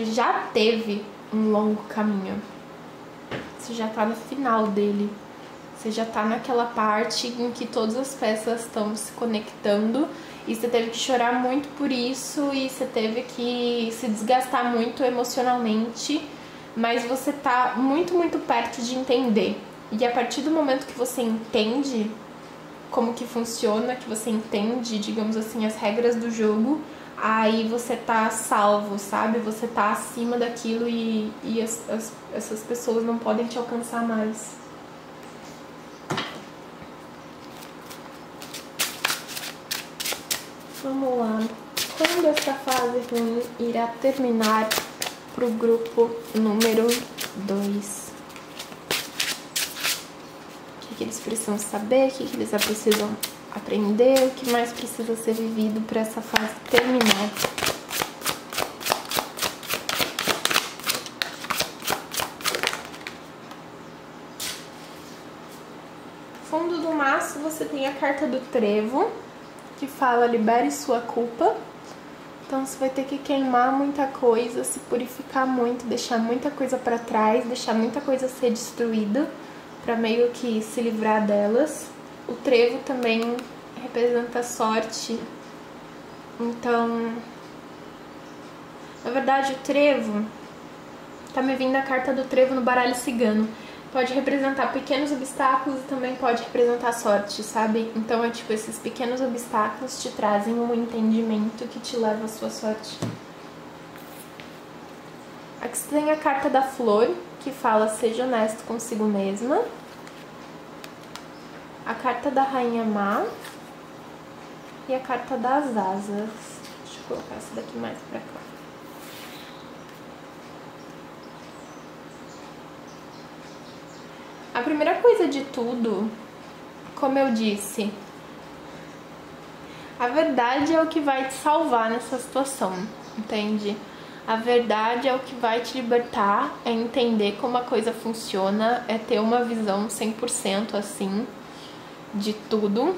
já teve um longo caminho. Você já tá no final dele. Você já tá naquela parte em que todas as peças estão se conectando. E você teve que chorar muito por isso, e você teve que se desgastar muito emocionalmente, mas você tá muito, muito perto de entender. E a partir do momento que você entende como que funciona, que você entende, digamos assim, as regras do jogo, aí você tá salvo, sabe? Você tá acima daquilo e essas pessoas não podem te alcançar mais. Vamos lá. Quando essa fase ruim irá terminar pro grupo número 2? O que eles precisam saber? O que eles precisam aprender? O que mais precisa ser vivido para essa fase terminar? Fundo do maço, você tem a carta do trevo, que fala libere sua culpa. Então você vai ter que queimar muita coisa, se purificar muito, deixar muita coisa pra trás, deixar muita coisa ser destruída pra meio que se livrar delas. O trevo também representa sorte. Então, na verdade, o trevo tá me vindo a carta do trevo no baralho cigano. Pode representar pequenos obstáculos e também pode representar sorte, sabe? Então é tipo, esses pequenos obstáculos te trazem um entendimento que te leva à sua sorte. Aqui você tem a carta da flor, que fala seja honesto consigo mesma. A carta da rainha má. E a carta das asas. Deixa eu colocar essa daqui mais pra cá. A primeira coisa de tudo, como eu disse, a verdade é o que vai te salvar nessa situação, entende? A verdade é o que vai te libertar, é entender como a coisa funciona, é ter uma visão 100% assim de tudo,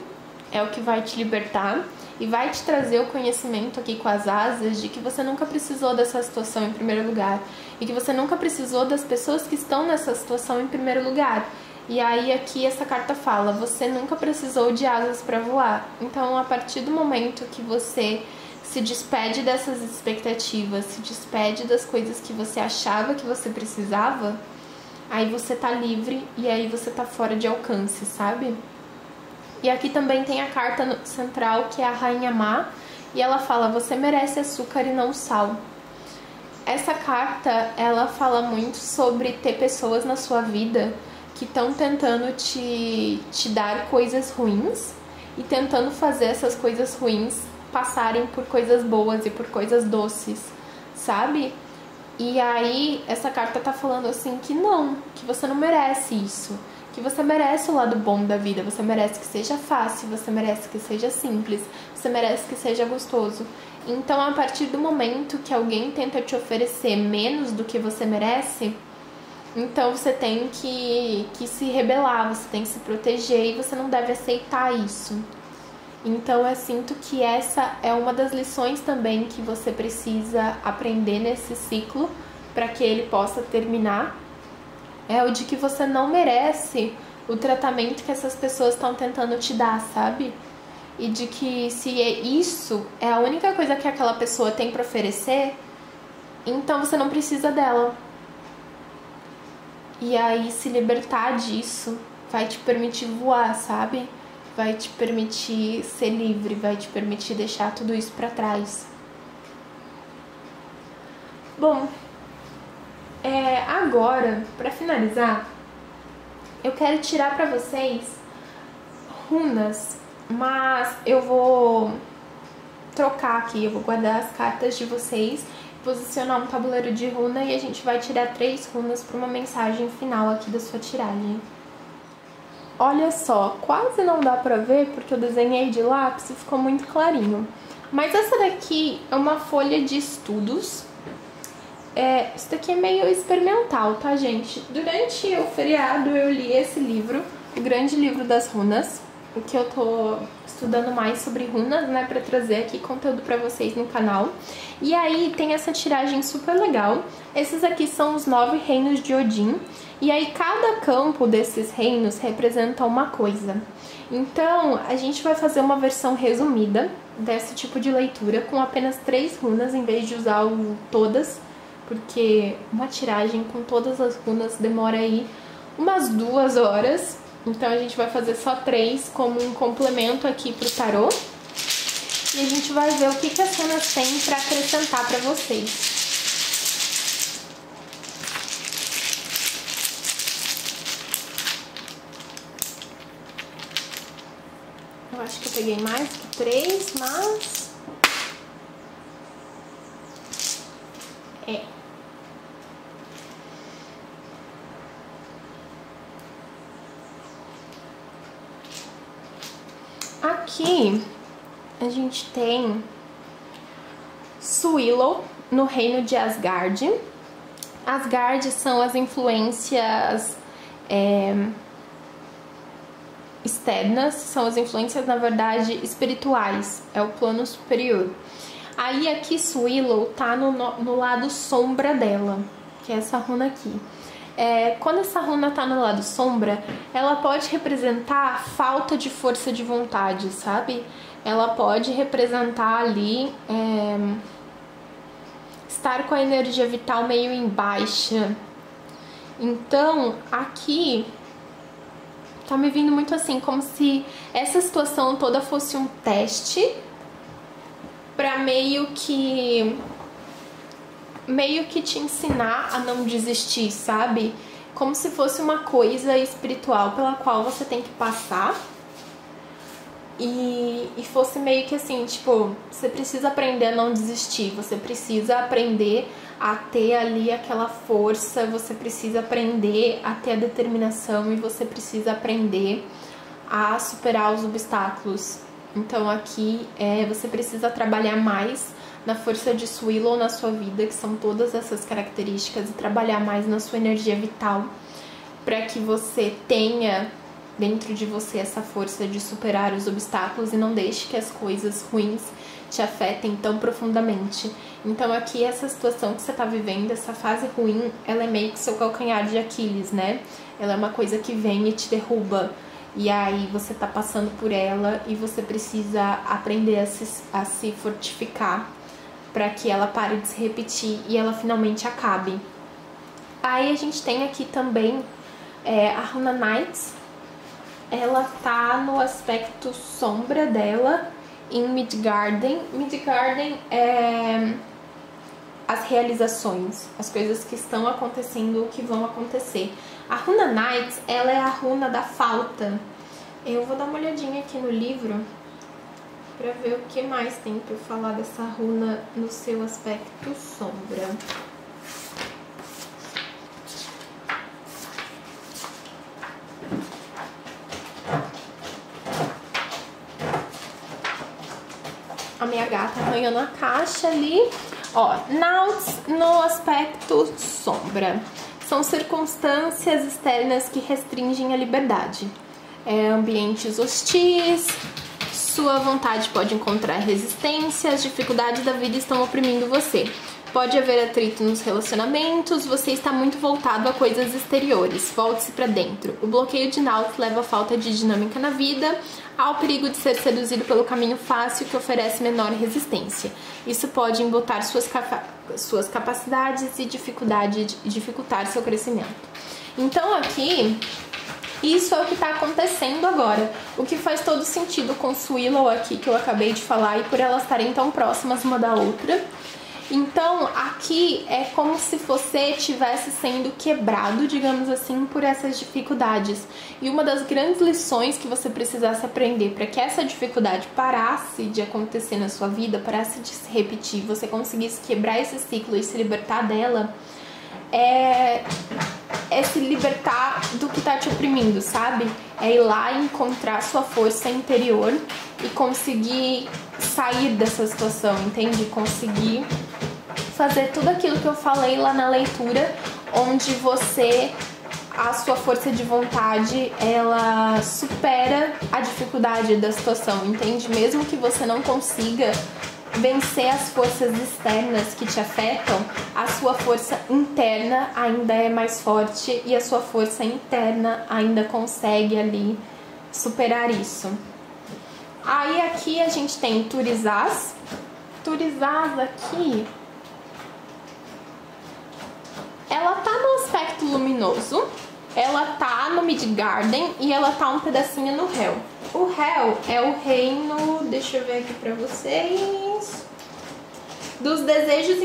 é o que vai te libertar. e vai te trazer o conhecimento aqui com as asas de que você nunca precisou dessa situação em primeiro lugar e que você nunca precisou das pessoas que estão nessa situação em primeiro lugar. E aí aqui essa carta fala, você nunca precisou de asas para voar. Então, a partir do momento que você se despede dessas expectativas, se despede das coisas que você achava que você precisava, aí você tá livre e aí você tá fora de alcance, sabe? E aqui também tem a carta central, que é a Rainha Má, e ela fala, você merece açúcar e não sal. Essa carta, ela fala muito sobre ter pessoas na sua vida que estão tentando te dar coisas ruins e tentando fazer essas coisas ruins passarem por coisas boas e por coisas doces, sabe? E aí essa carta tá falando assim que não, que você não merece isso, que você merece o lado bom da vida, você merece que seja fácil, você merece que seja simples, você merece que seja gostoso. Então, a partir do momento que alguém tenta te oferecer menos do que você merece, então você tem que se rebelar, você tem que se proteger e você não deve aceitar isso. Então eu sinto que essa é uma das lições também que você precisa aprender nesse ciclo para que ele possa terminar. É o de que você não merece o tratamento que essas pessoas estão tentando te dar, sabe? E de que se isso é a única coisa que aquela pessoa tem para oferecer, então você não precisa dela. E aí se libertar disso vai te permitir voar, sabe? Vai te permitir ser livre, vai te permitir deixar tudo isso pra trás. Bom, agora, pra finalizar, eu quero tirar pra vocês runas, mas eu vou trocar aqui, eu vou guardar as cartas de vocês, posicionar um tabuleiro de runa e a gente vai tirar 3 runas pra uma mensagem final aqui da sua tiragem. Olha só, quase não dá pra ver porque eu desenhei de lápis e ficou muito clarinho. Mas essa daqui é uma folha de estudos. Isso daqui é meio experimental, tá, gente? Durante o feriado eu li esse livro, O Grande Livro das Runas, porque eu tô estudando mais sobre runas, né, pra trazer aqui conteúdo pra vocês no canal. E aí tem essa tiragem super legal. Esses aqui são os 9 reinos de Odin. E aí cada campo desses reinos representa uma coisa. Então a gente vai fazer uma versão resumida desse tipo de leitura com apenas 3 runas em vez de usar todas, porque uma tiragem com todas as runas demora aí umas 2 horas. Então a gente vai fazer só 3 como um complemento aqui pro tarô. E a gente vai ver o que as runas têm pra acrescentar pra vocês. Eu acho que eu peguei mais que 3, mas... Aqui a gente tem Swillow no reino de Asgard. Asgard são as influências externas, são as influências, na verdade, espirituais, é o plano superior. Aí aqui Swillow tá no lado sombra dela, que é essa runa aqui. Quando essa runa tá no lado sombra, ela pode representar falta de força de vontade, sabe? Ela pode representar ali estar com a energia vital meio em baixa. Então, aqui tá me vindo muito assim, como se essa situação toda fosse um teste pra meio que te ensinar a não desistir, sabe? Como se fosse uma coisa espiritual pela qual você tem que passar. E fosse meio que assim, tipo, você precisa aprender a não desistir, você precisa aprender a ter ali aquela força, você precisa aprender a ter a determinação e você precisa aprender a superar os obstáculos. Então aqui você precisa trabalhar mais na força de Swillow na sua vida, que são todas essas características, e trabalhar mais na sua energia vital para que você tenha dentro de você essa força de superar os obstáculos e não deixe que as coisas ruins te afetem tão profundamente. Então aqui essa situação que você tá vivendo, essa fase ruim, ela é meio que seu calcanhar de Aquiles, né? Ela é uma coisa que vem e te derruba. E aí você tá passando por ela e você precisa aprender a se fortificar para que ela pare de se repetir e ela finalmente acabe. Aí a gente tem aqui também a runa Knights. Ela tá no aspecto sombra dela em Midgarden. Midgarden é as realizações, as coisas que estão acontecendo ou que vão acontecer. A runa Knights, ela é a runa da falta. Eu vou dar uma olhadinha aqui no livro para ver o que mais tem para falar dessa runa no seu aspecto sombra. A minha gata arranhando a caixa ali. Ó, Nauts no aspecto sombra. São circunstâncias externas que restringem a liberdade. Ambientes hostis, sua vontade pode encontrar resistência, as dificuldades da vida estão oprimindo você. Pode haver atrito nos relacionamentos, você está muito voltado a coisas exteriores, volte-se para dentro. O bloqueio de Nauts leva à falta de dinâmica na vida, ao perigo de ser seduzido pelo caminho fácil que oferece menor resistência. Isso pode embotar suas capacidades e dificultar seu crescimento. Então aqui, isso é o que está acontecendo agora, o que faz todo sentido com Willow aqui, que eu acabei de falar, e por elas estarem tão próximas uma da outra. Então, aqui é como se você estivesse sendo quebrado, digamos assim, por essas dificuldades. E uma das grandes lições que você precisasse aprender para que essa dificuldade parasse de acontecer na sua vida, parasse de se repetir, você conseguisse quebrar esse ciclo e se libertar dela, é se libertar do que tá te oprimindo, sabe? É ir lá e encontrar sua força interior e conseguir sair dessa situação, entende? Conseguir fazer tudo aquilo que eu falei lá na leitura, onde a sua força de vontade, ela supera a dificuldade da situação, entende? Mesmo que você não consiga vencer as forças externas que te afetam, a sua força interna ainda é mais forte e a sua força interna ainda consegue ali superar isso. Aí aqui a gente tem Turizaz. Turizaz aqui, ela tá no aspecto luminoso, ela tá no Midgarden e ela tá um pedacinho no Hell. O Hell é o reino, deixa eu ver aqui pra vocês, dos desejos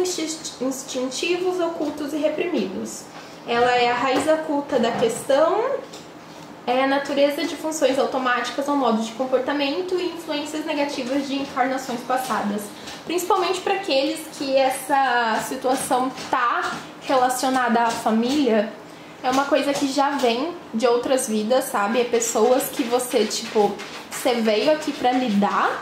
instintivos, ocultos e reprimidos. Ela é a raiz oculta da questão, é a natureza de funções automáticas ao modo de comportamento e influências negativas de encarnações passadas. Principalmente para aqueles que essa situação tá relacionada à família, é uma coisa que já vem de outras vidas, sabe? É pessoas que você veio aqui pra lidar.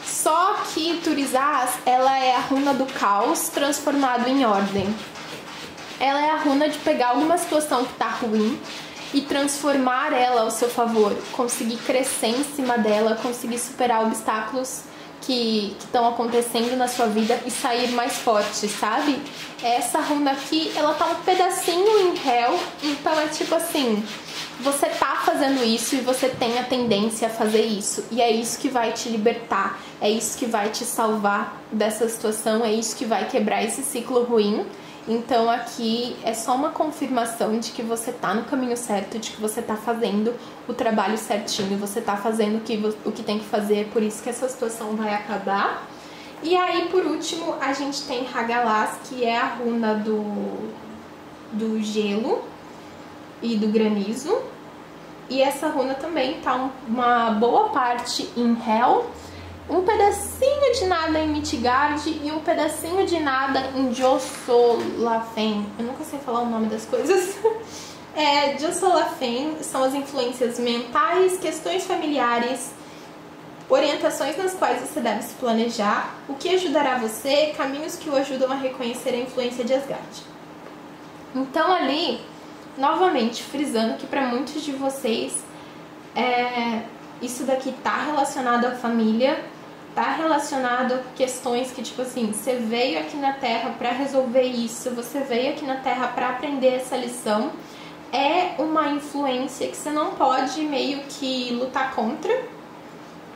Só que Turizaz, ela é a runa do caos transformado em ordem. Ela é a runa de pegar alguma situação que tá ruim e transformar ela ao seu favor, conseguir crescer em cima dela, conseguir superar obstáculos que estão acontecendo na sua vida e sair mais forte, sabe? Essa runa aqui, ela tá um pedacinho em Hell, então é tipo assim, você tá fazendo isso e você tem a tendência a fazer isso, e é isso que vai te libertar, é isso que vai te salvar dessa situação, é isso que vai quebrar esse ciclo ruim. Então aqui é só uma confirmação de que você tá no caminho certo, de que você tá fazendo o trabalho certinho, você tá fazendo o que tem que fazer, por isso que essa situação vai acabar. E aí, por último, a gente tem Hagalaz, que é a runa do gelo e do granizo. E essa runa também tá uma boa parte em Hell, um pedacinho de nada em Midgard e um pedacinho de nada em Josolafen. Eu nunca sei falar o nome das coisas. Josolafen são as influências mentais, questões familiares, orientações nas quais você deve se planejar, o que ajudará você, caminhos que o ajudam a reconhecer a influência de Asgard. Então ali, novamente frisando que para muitos de vocês isso daqui tá relacionado à família, tá relacionado a questões que, tipo assim, você veio aqui na Terra para resolver isso, você veio aqui na Terra para aprender essa lição. É uma influência que você não pode meio que lutar contra.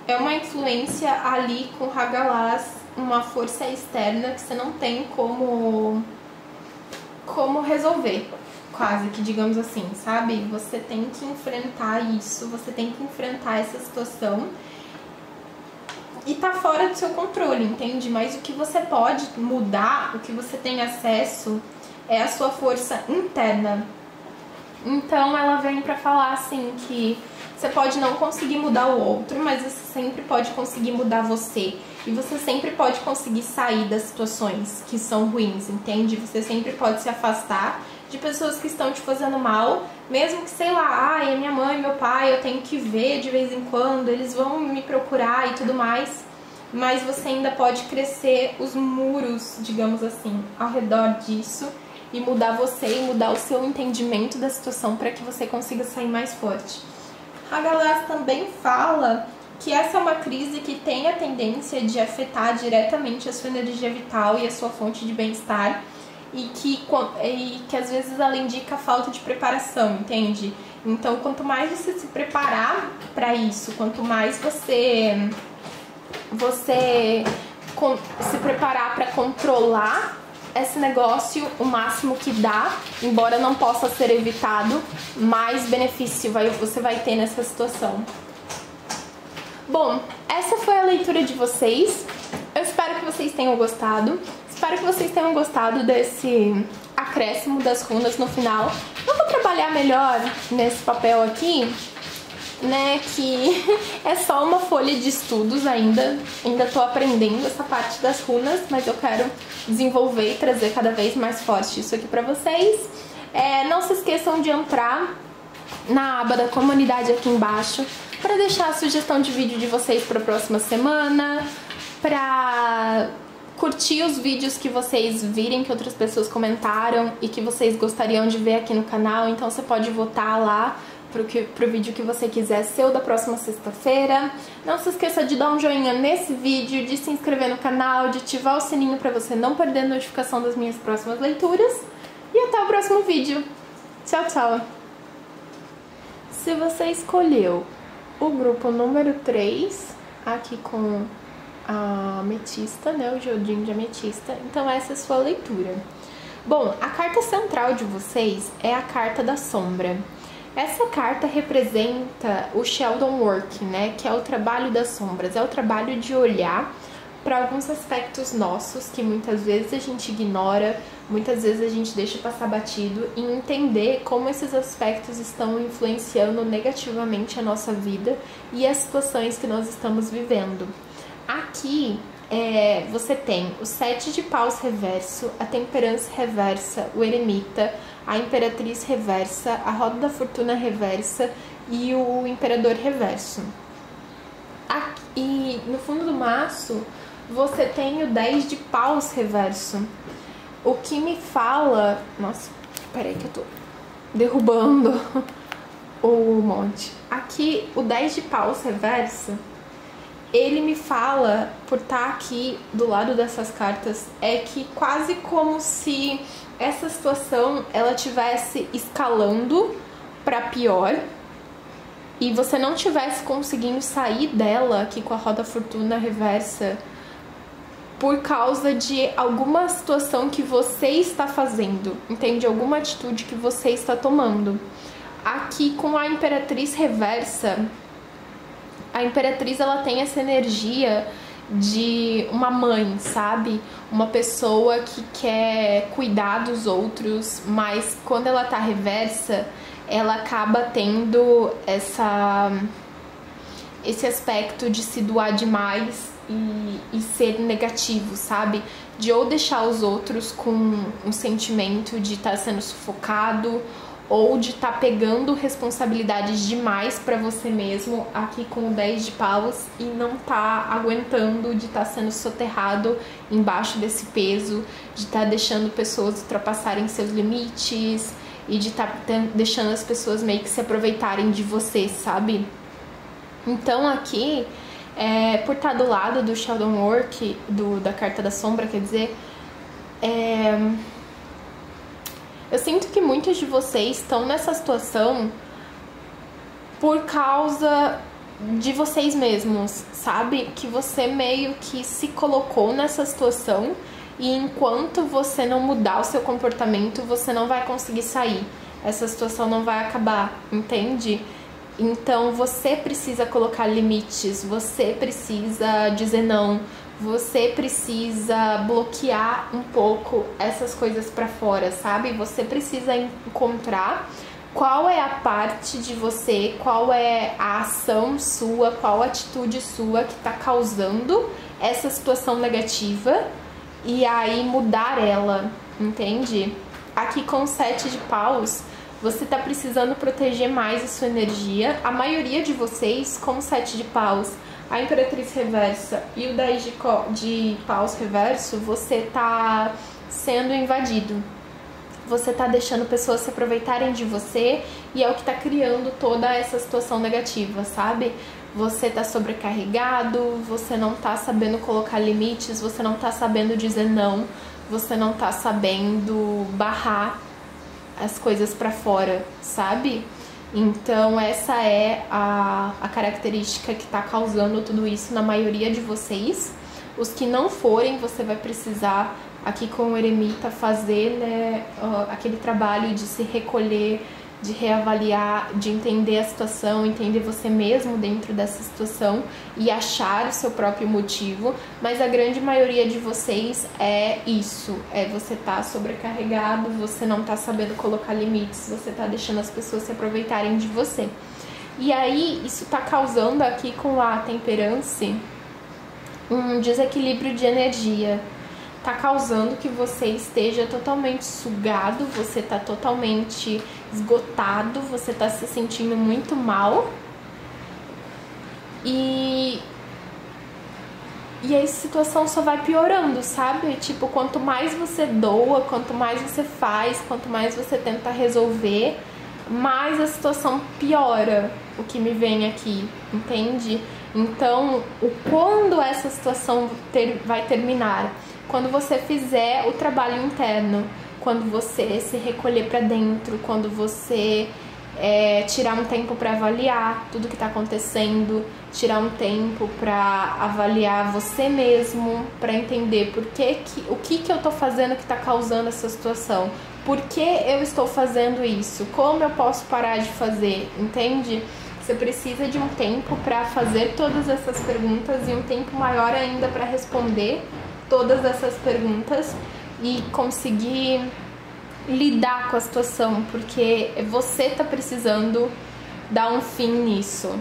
É uma influência ali com Hagalaz, uma força externa que você não tem como resolver, quase que, digamos assim, sabe? Você tem que enfrentar isso, você tem que enfrentar essa situação e tá fora do seu controle, entende? Mas o que você pode mudar, o que você tem acesso é a sua força interna. Então ela vem pra falar assim que você pode não conseguir mudar o outro, mas você sempre pode conseguir mudar você. E você sempre pode conseguir sair das situações que são ruins, entende? Você sempre pode se afastar de pessoas que estão te fazendo mal, mesmo que, sei lá, é minha mãe, meu pai, eu tenho que ver de vez em quando, eles vão me procurar e tudo mais. Mas você ainda pode crescer os muros, digamos assim, ao redor disso e mudar você e mudar o seu entendimento da situação para que você consiga sair mais forte. Hagalaz também fala que essa é uma crise que tem a tendência de afetar diretamente a sua energia vital e a sua fonte de bem-estar e que às vezes ela indica a falta de preparação, entende? Então, quanto mais você se preparar para isso, quanto mais você se preparar para controlar esse negócio o máximo que dá, embora não possa ser evitado, mais benefício você vai ter nessa situação. Bom, essa foi a leitura de vocês. Eu espero que vocês tenham gostado. Espero que vocês tenham gostado desse acréscimo das runas no final. Eu vou trabalhar melhor nesse papel aqui, né, que é só uma folha de estudos ainda tô aprendendo essa parte das runas, mas eu quero desenvolver e trazer cada vez mais forte isso aqui pra vocês. Não se esqueçam de entrar na aba da comunidade aqui embaixo para deixar a sugestão de vídeo de vocês para a próxima semana, para curtir os vídeos que vocês virem que outras pessoas comentaram e que vocês gostariam de ver aqui no canal. Então você pode votar lá pro vídeo que você quiser ser o da próxima sexta-feira. Não se esqueça de dar um joinha nesse vídeo, de se inscrever no canal, de ativar o sininho para você não perder a notificação das minhas próximas leituras. E até o próximo vídeo. Tchau, tchau! Se você escolheu o grupo número 3, aqui com a ametista, né, o geodinho de ametista, então essa é a sua leitura. Bom, a carta central de vocês é a carta da sombra. Essa carta representa o Sheldon Work, né, que é o trabalho das sombras, é o trabalho de olhar para alguns aspectos nossos que muitas vezes a gente ignora, muitas vezes a gente deixa passar batido, e entender como esses aspectos estão influenciando negativamente a nossa vida e as situações que nós estamos vivendo. Aqui você tem o 7 de paus reverso, a temperança reversa, o eremita, a imperatriz reversa, a roda da fortuna reversa e o imperador reverso. Aqui, e no fundo do maço você tem o 10 de paus reverso, o que me fala... Nossa, peraí que eu tô derrubando o monte. Aqui, o 10 de paus reverso, ele me fala, por estar aqui do lado dessas cartas, é que quase como se essa situação ela tivesse escalando para pior e você não tivesse conseguindo sair dela aqui com a roda fortuna reversa por causa de alguma situação que você está fazendo, entende? Alguma atitude que você está tomando. Aqui com a imperatriz reversa, a imperatriz ela tem essa energia de uma mãe, sabe? Uma pessoa que quer cuidar dos outros, mas quando ela tá reversa, ela acaba tendo esse aspecto de se doar demais e ser negativo, sabe? De ou deixar os outros com um sentimento de estar sendo sufocado ou de estar pegando responsabilidades demais pra você mesmo aqui com o 10 de paus e não tá aguentando de estar sendo soterrado embaixo desse peso, de estar deixando pessoas ultrapassarem seus limites e de estar deixando as pessoas meio que se aproveitarem de você, sabe? Então aqui, por estar do lado do Shadow Work, da Carta da Sombra, quer dizer, eu sinto que muitos de vocês estão nessa situação por causa de vocês mesmos, sabe? Que você meio que se colocou nessa situação e enquanto você não mudar o seu comportamento, você não vai conseguir sair. Essa situação não vai acabar, entende? Então você precisa colocar limites, você precisa dizer não, você precisa bloquear um pouco essas coisas pra fora, sabe? Você precisa encontrar qual é a parte de você, qual é a ação sua, qual a atitude sua que tá causando essa situação negativa e aí mudar ela, entende? Aqui com o 7 de paus, você tá precisando proteger mais a sua energia. A maioria de vocês, com o 7 de paus, a Imperatriz reversa e o 10 de paus reverso, você tá sendo invadido. Você tá deixando pessoas se aproveitarem de você e é o que tá criando toda essa situação negativa, sabe? Você tá sobrecarregado, você não tá sabendo colocar limites, você não tá sabendo dizer não, você não tá sabendo barrar as coisas pra fora, sabe? Então essa é a característica que tá causando tudo isso na maioria de vocês. Os que não forem, você vai precisar, aqui com o eremita, fazer, né, aquele trabalho de se recolher, de reavaliar, de entender a situação, entender você mesmo dentro dessa situação e achar o seu próprio motivo. Mas a grande maioria de vocês é isso, você tá sobrecarregado, você não tá sabendo colocar limites, você tá deixando as pessoas se aproveitarem de você. E aí isso tá causando aqui com a Temperance um desequilíbrio de energia. Tá causando que você esteja totalmente sugado, você tá totalmente esgotado, você tá se sentindo muito mal. E a situação só vai piorando, sabe? Tipo, quanto mais você doa, quanto mais você faz, quanto mais você tenta resolver, mais a situação piora, o que me vem aqui, entende? Então, quando essa situação vai terminar? Quando você fizer o trabalho interno, quando você se recolher pra dentro, quando você tirar um tempo pra avaliar tudo que tá acontecendo, tirar um tempo pra avaliar você mesmo, pra entender o que eu tô fazendo que tá causando essa situação, por que eu estou fazendo isso, como eu posso parar de fazer, entende? Você precisa de um tempo pra fazer todas essas perguntas e um tempo maior ainda pra responder todas essas perguntas e conseguir lidar com a situação, porque você tá precisando dar um fim nisso.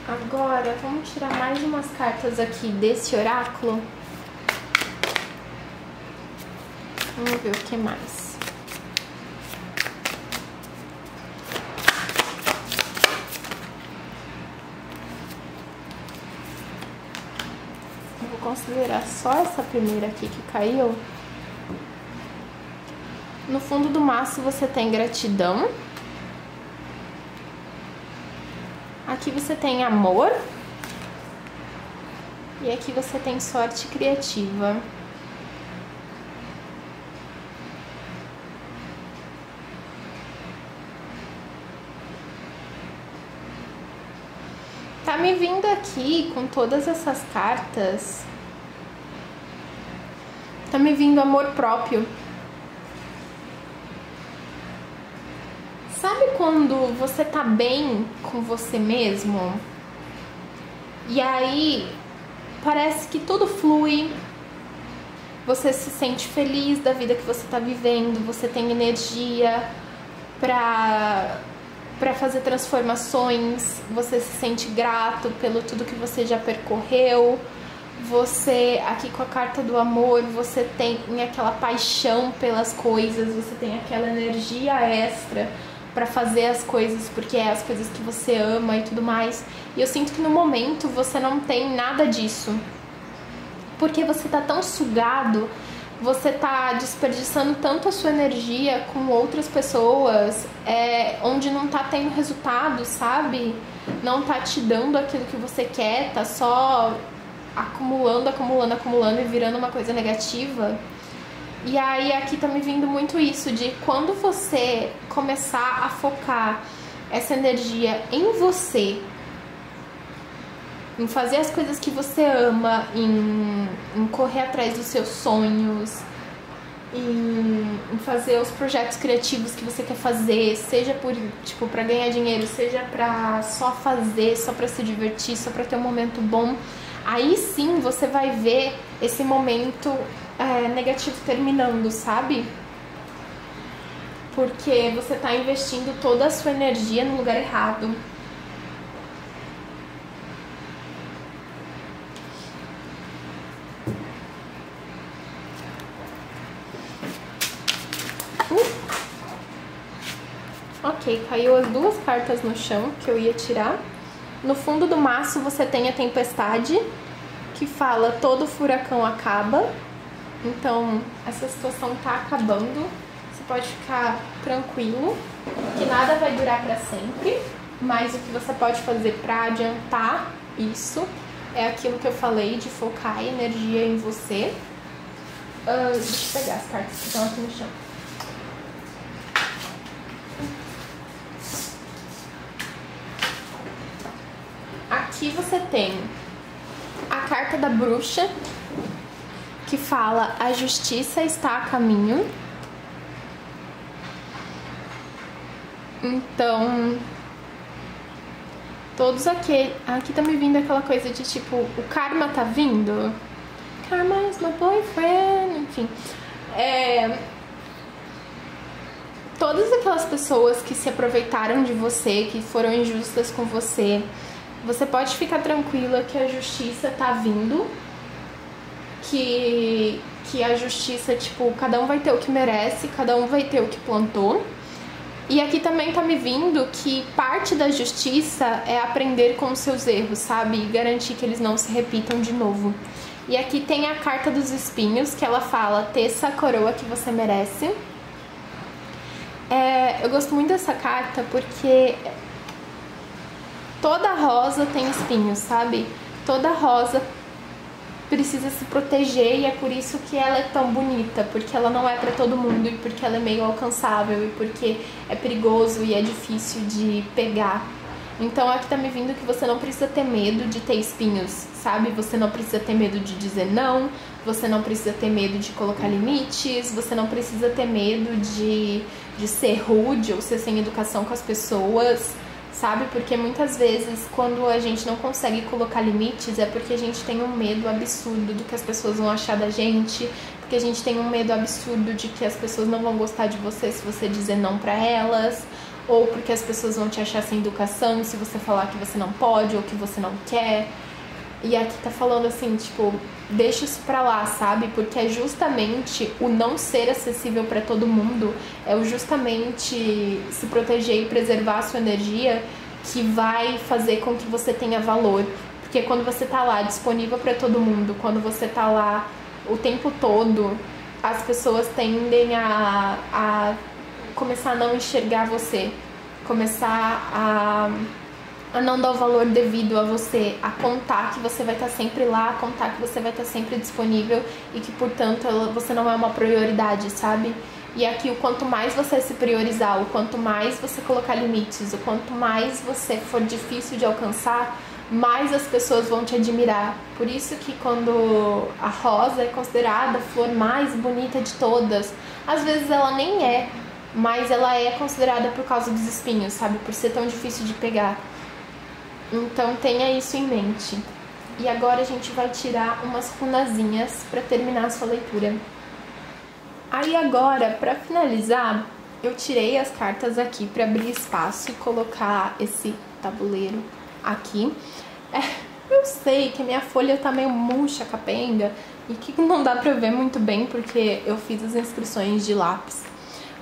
Agora, vamos tirar mais umas cartas aqui desse oráculo. Vamos ver o que mais. Vou considerar só essa primeira aqui que caiu. No fundo do maço você tem gratidão. Aqui você tem amor. E aqui você tem sorte criativa. Tá me vindo aqui com todas essas cartas. Tá me vindo amor próprio. Sabe quando você tá bem com você mesmo? E aí parece que tudo flui. Você se sente feliz da vida que você tá vivendo. Você tem energia pra fazer transformações. Você se sente grato pelo tudo que você já percorreu. Você, aqui com a carta do amor, você tem aquela paixão pelas coisas, você tem aquela energia extra pra fazer as coisas, porque é as coisas que você ama e tudo mais. E eu sinto que no momento você não tem nada disso, porque você tá tão sugado você tá desperdiçando tanto a sua energia com outras pessoas, onde não tá tendo resultado, sabe? Não tá te dando aquilo que você quer, tá só acumulando e virando uma coisa negativa. E aí aqui tá me vindo muito isso de quando você começar a focar essa energia em você, em fazer as coisas que você ama, em correr atrás dos seus sonhos, em fazer os projetos criativos que você quer fazer, seja pra ganhar dinheiro, seja pra só fazer, só pra se divertir, só pra ter um momento bom, aí sim você vai ver esse momento negativo terminando, sabe? Porque você tá investindo toda a sua energia no lugar errado. Ok, caiu as duas cartas no chão que eu ia tirar. No fundo do maço você tem a tempestade, que fala todo furacão acaba. Então essa situação tá acabando. Você pode ficar tranquilo, que nada vai durar pra sempre. Mas o que você pode fazer pra adiantar isso é aquilo que eu falei, de focar a energia em você. Deixa eu pegar as cartas que estão aqui no chão. Aqui você tem a carta da bruxa, que fala a justiça está a caminho. Então, todos aqueles... Aqui tá me vindo aquela coisa de tipo, o karma tá vindo. Karma is my boyfriend, enfim. Todas aquelas pessoas que se aproveitaram de você, que foram injustas com você, você pode ficar tranquila que a justiça tá vindo, que a justiça, tipo, cada um vai ter o que merece, cada um vai ter o que plantou. E aqui também tá me vindo que parte da justiça é aprender com os seus erros, sabe? E garantir que eles não se repitam de novo. E aqui tem a carta dos espinhos, que ela fala, teça a coroa que você merece. Eu gosto muito dessa carta porque toda rosa tem espinhos, sabe? Toda rosa precisa se proteger e é por isso que ela é tão bonita, porque ela não é pra todo mundo e porque ela é meio alcançável e porque é perigoso e é difícil de pegar. Então aqui tá me vindo que você não precisa ter medo de ter espinhos, sabe? Você não precisa ter medo de dizer não, você não precisa ter medo de colocar limites, você não precisa ter medo de ser rude ou ser sem educação com as pessoas, sabe? Porque muitas vezes quando a gente não consegue colocar limites é porque a gente tem um medo absurdo do que as pessoas vão achar da gente, porque a gente tem um medo absurdo de que as pessoas não vão gostar de você se você dizer não pra elas, ou porque as pessoas vão te achar sem educação se você falar que você não pode ou que você não quer. E aqui tá falando assim, tipo, deixa isso pra lá, sabe? Porque é justamente o não ser acessível pra todo mundo, é o justamente se proteger e preservar a sua energia que vai fazer com que você tenha valor. Porque quando você tá lá disponível pra todo mundo, quando você tá lá o tempo todo, as pessoas tendem a começar a não enxergar você, começar a não dar o valor devido a você, a contar que você vai estar sempre lá, a contar que você vai estar sempre disponível e que, portanto, você não é uma prioridade, sabe? E aqui, o quanto mais você se priorizar, o quanto mais você colocar limites, o quanto mais você for difícil de alcançar, mais as pessoas vão te admirar. Por isso que quando a rosa é considerada a flor mais bonita de todas, às vezes ela nem é, mas ela é considerada por causa dos espinhos, sabe? Por ser tão difícil de pegar. Então tenha isso em mente. E agora a gente vai tirar umas runazinhas para terminar a sua leitura. Aí agora, para finalizar, eu tirei as cartas aqui para abrir espaço e colocar esse tabuleiro aqui. Eu sei que minha folha tá meio murcha, capenga, e que não dá pra ver muito bem porque eu fiz as inscrições de lápis.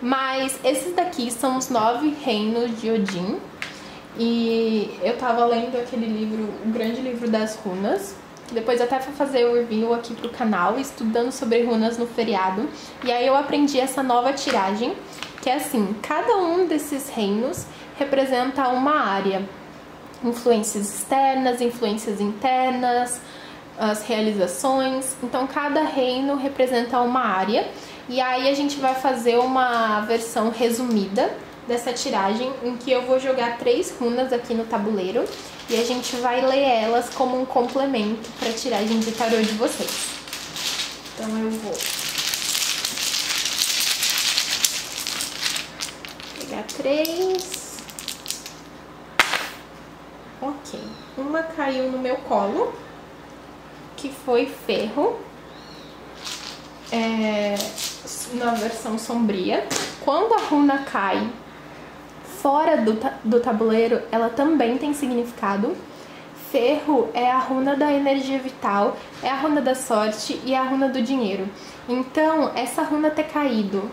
Mas esses daqui são os 9 reinos de Odin. E eu tava lendo aquele livro, o Grande Livro das Runas. Depois eu até vou fazer o review aqui pro canal, estudando sobre runas no feriado. E aí eu aprendi essa nova tiragem, que é assim, cada um desses reinos representa uma área. Influências externas, influências internas, as realizações. Então cada reino representa uma área. E aí a gente vai fazer uma versão resumida dessa tiragem, em que eu vou jogar 3 runas aqui no tabuleiro e a gente vai ler elas como um complemento para a tiragem de tarô de vocês. Então eu vou pegar 3. Ok, uma caiu no meu colo, que foi ferro, na versão sombria. Quando a runa cai fora do tabuleiro, ela também tem significado. Ferro é a runa da energia vital, é a runa da sorte e é a runa do dinheiro. Então, essa runa ter caído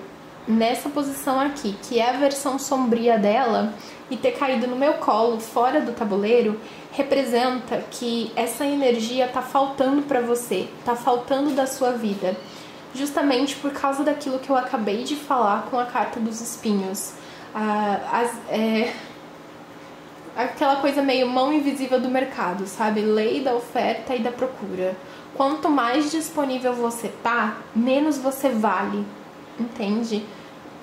nessa posição aqui, que é a versão sombria dela, e ter caído no meu colo, fora do tabuleiro, representa que essa energia tá faltando pra você, tá faltando da sua vida. Justamente por causa daquilo que eu acabei de falar com a carta dos espinhos. Aquela coisa meio mão invisível do mercado, sabe? Lei da oferta e da procura. Quanto mais disponível você tá, menos você vale, entende?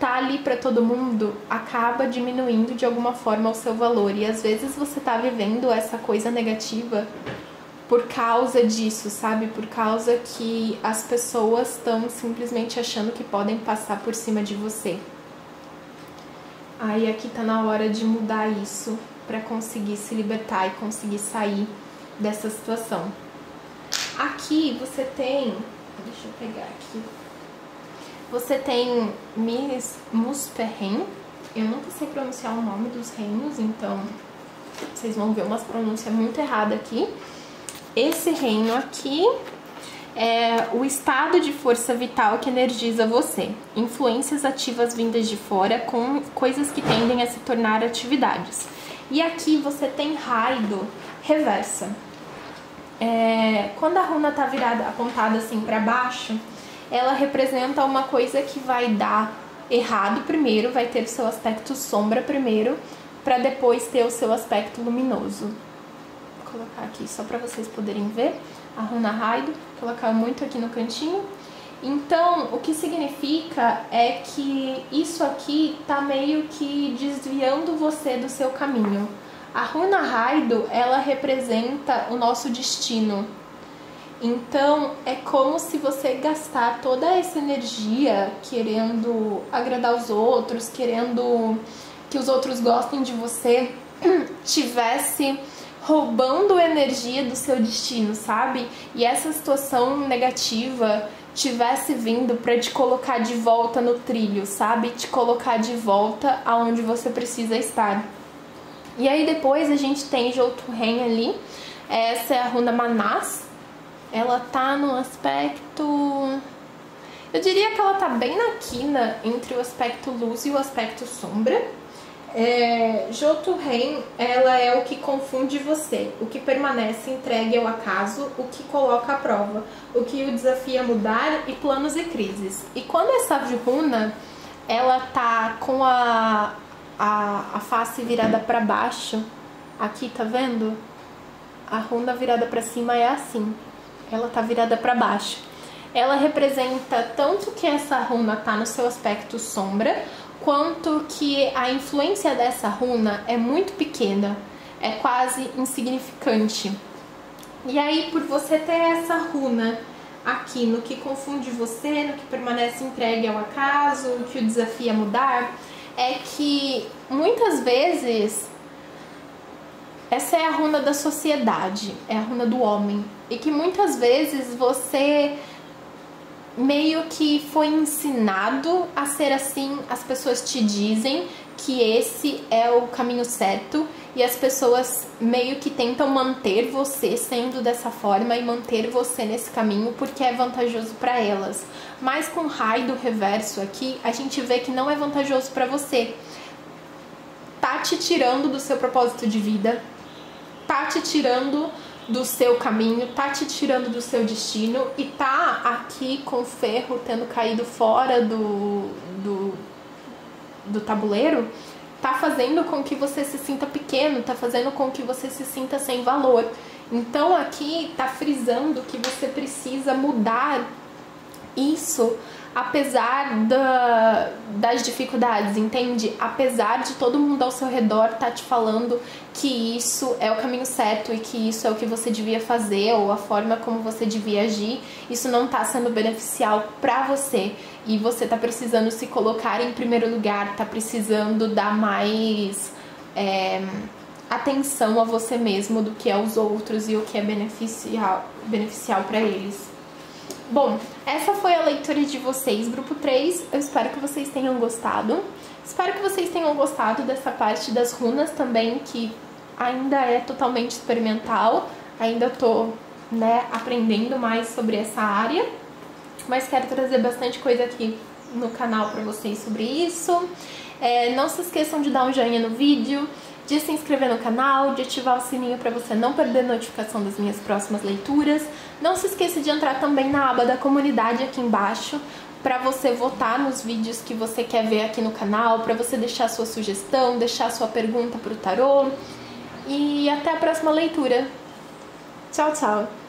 Tá ali pra todo mundo acaba diminuindo de alguma forma o seu valor. E às vezes você tá vivendo essa coisa negativa por causa disso, sabe? Por causa que as pessoas estão simplesmente achando que podem passar por cima de você. Aí aqui tá na hora de mudar isso pra conseguir se libertar e conseguir sair dessa situação. Aqui você tem... Deixa eu pegar aqui. Você tem Miss Muspelheim. Eu nunca sei pronunciar o nome dos reinos, então vocês vão ver umas pronúncias muito erradas aqui. Esse reino aqui é o estado de força vital que energiza você. Influências ativas vindas de fora com coisas que tendem a se tornar atividades. E aqui você tem Raido reversa. Quando a runa tá virada, apontada assim para baixo, ela representa uma coisa que vai dar errado primeiro, vai ter o seu aspecto sombra primeiro, para depois ter o seu aspecto luminoso. Vou colocar aqui só para vocês poderem ver a runa Raido, que ela caiu muito aqui no cantinho. Então, o que significa é que isso aqui tá meio que desviando você do seu caminho. A runa Raido, ela representa o nosso destino. Então, é como se você gastar toda essa energia querendo agradar os outros, querendo que os outros gostem de você, tivesse roubando energia do seu destino, sabe? E essa situação negativa tivesse vindo pra te colocar de volta no trilho, sabe? Te colocar de volta aonde você precisa estar. E aí depois a gente tem Jotunheim ali. Essa é a runa Manás. Ela tá no aspecto... Eu diria que ela tá bem na quina entre o aspecto luz e o aspecto sombra. Jotunheim, ela é o que confunde você, o que permanece entregue ao acaso, o que coloca à prova, o que o desafia a mudar e planos e crises. E quando essa runa, ela tá com a face virada para baixo, aqui tá vendo? A runa virada para cima é assim, ela tá virada para baixo. Ela representa tanto que essa runa tá no seu aspecto sombra, quanto que a influência dessa runa é muito pequena, é quase insignificante. E aí, por você ter essa runa aqui no que confunde você, no que permanece entregue ao acaso, o que o desafia a mudar, é que muitas vezes essa é a runa da sociedade, é a runa do homem, e que muitas vezes você meio que foi ensinado a ser assim, as pessoas te dizem que esse é o caminho certo e as pessoas meio que tentam manter você sendo dessa forma e manter você nesse caminho porque é vantajoso para elas. Mas com o raio do reverso aqui, a gente vê que não é vantajoso para você. Tá te tirando do seu propósito de vida, tá te tirando do seu caminho, tá te tirando do seu destino e tá aqui com o ferro tendo caído fora do tabuleiro, tá fazendo com que você se sinta pequeno, tá fazendo com que você se sinta sem valor. Então aqui tá frisando que você precisa mudar isso, apesar das dificuldades, entende? Apesar de todo mundo ao seu redor tá te falando que isso é o caminho certo e que isso é o que você devia fazer ou a forma como você devia agir, isso não tá sendo beneficial pra você e você tá precisando se colocar em primeiro lugar, tá precisando dar mais atenção a você mesmo do que aos outros e o que é beneficial pra eles. Bom, essa foi a leitura de vocês, grupo 3. Eu espero que vocês tenham gostado. Espero que vocês tenham gostado dessa parte das runas também, que ainda é totalmente experimental. Ainda tô, aprendendo mais sobre essa área. Mas quero trazer bastante coisa aqui no canal pra vocês sobre isso. Não se esqueçam de dar um joinha no vídeo, de se inscrever no canal, de ativar o sininho para você não perder notificação das minhas próximas leituras. Não se esqueça de entrar também na aba da comunidade aqui embaixo para você votar nos vídeos que você quer ver aqui no canal, para você deixar sua sugestão, deixar sua pergunta pro tarô. E até a próxima leitura. Tchau, tchau!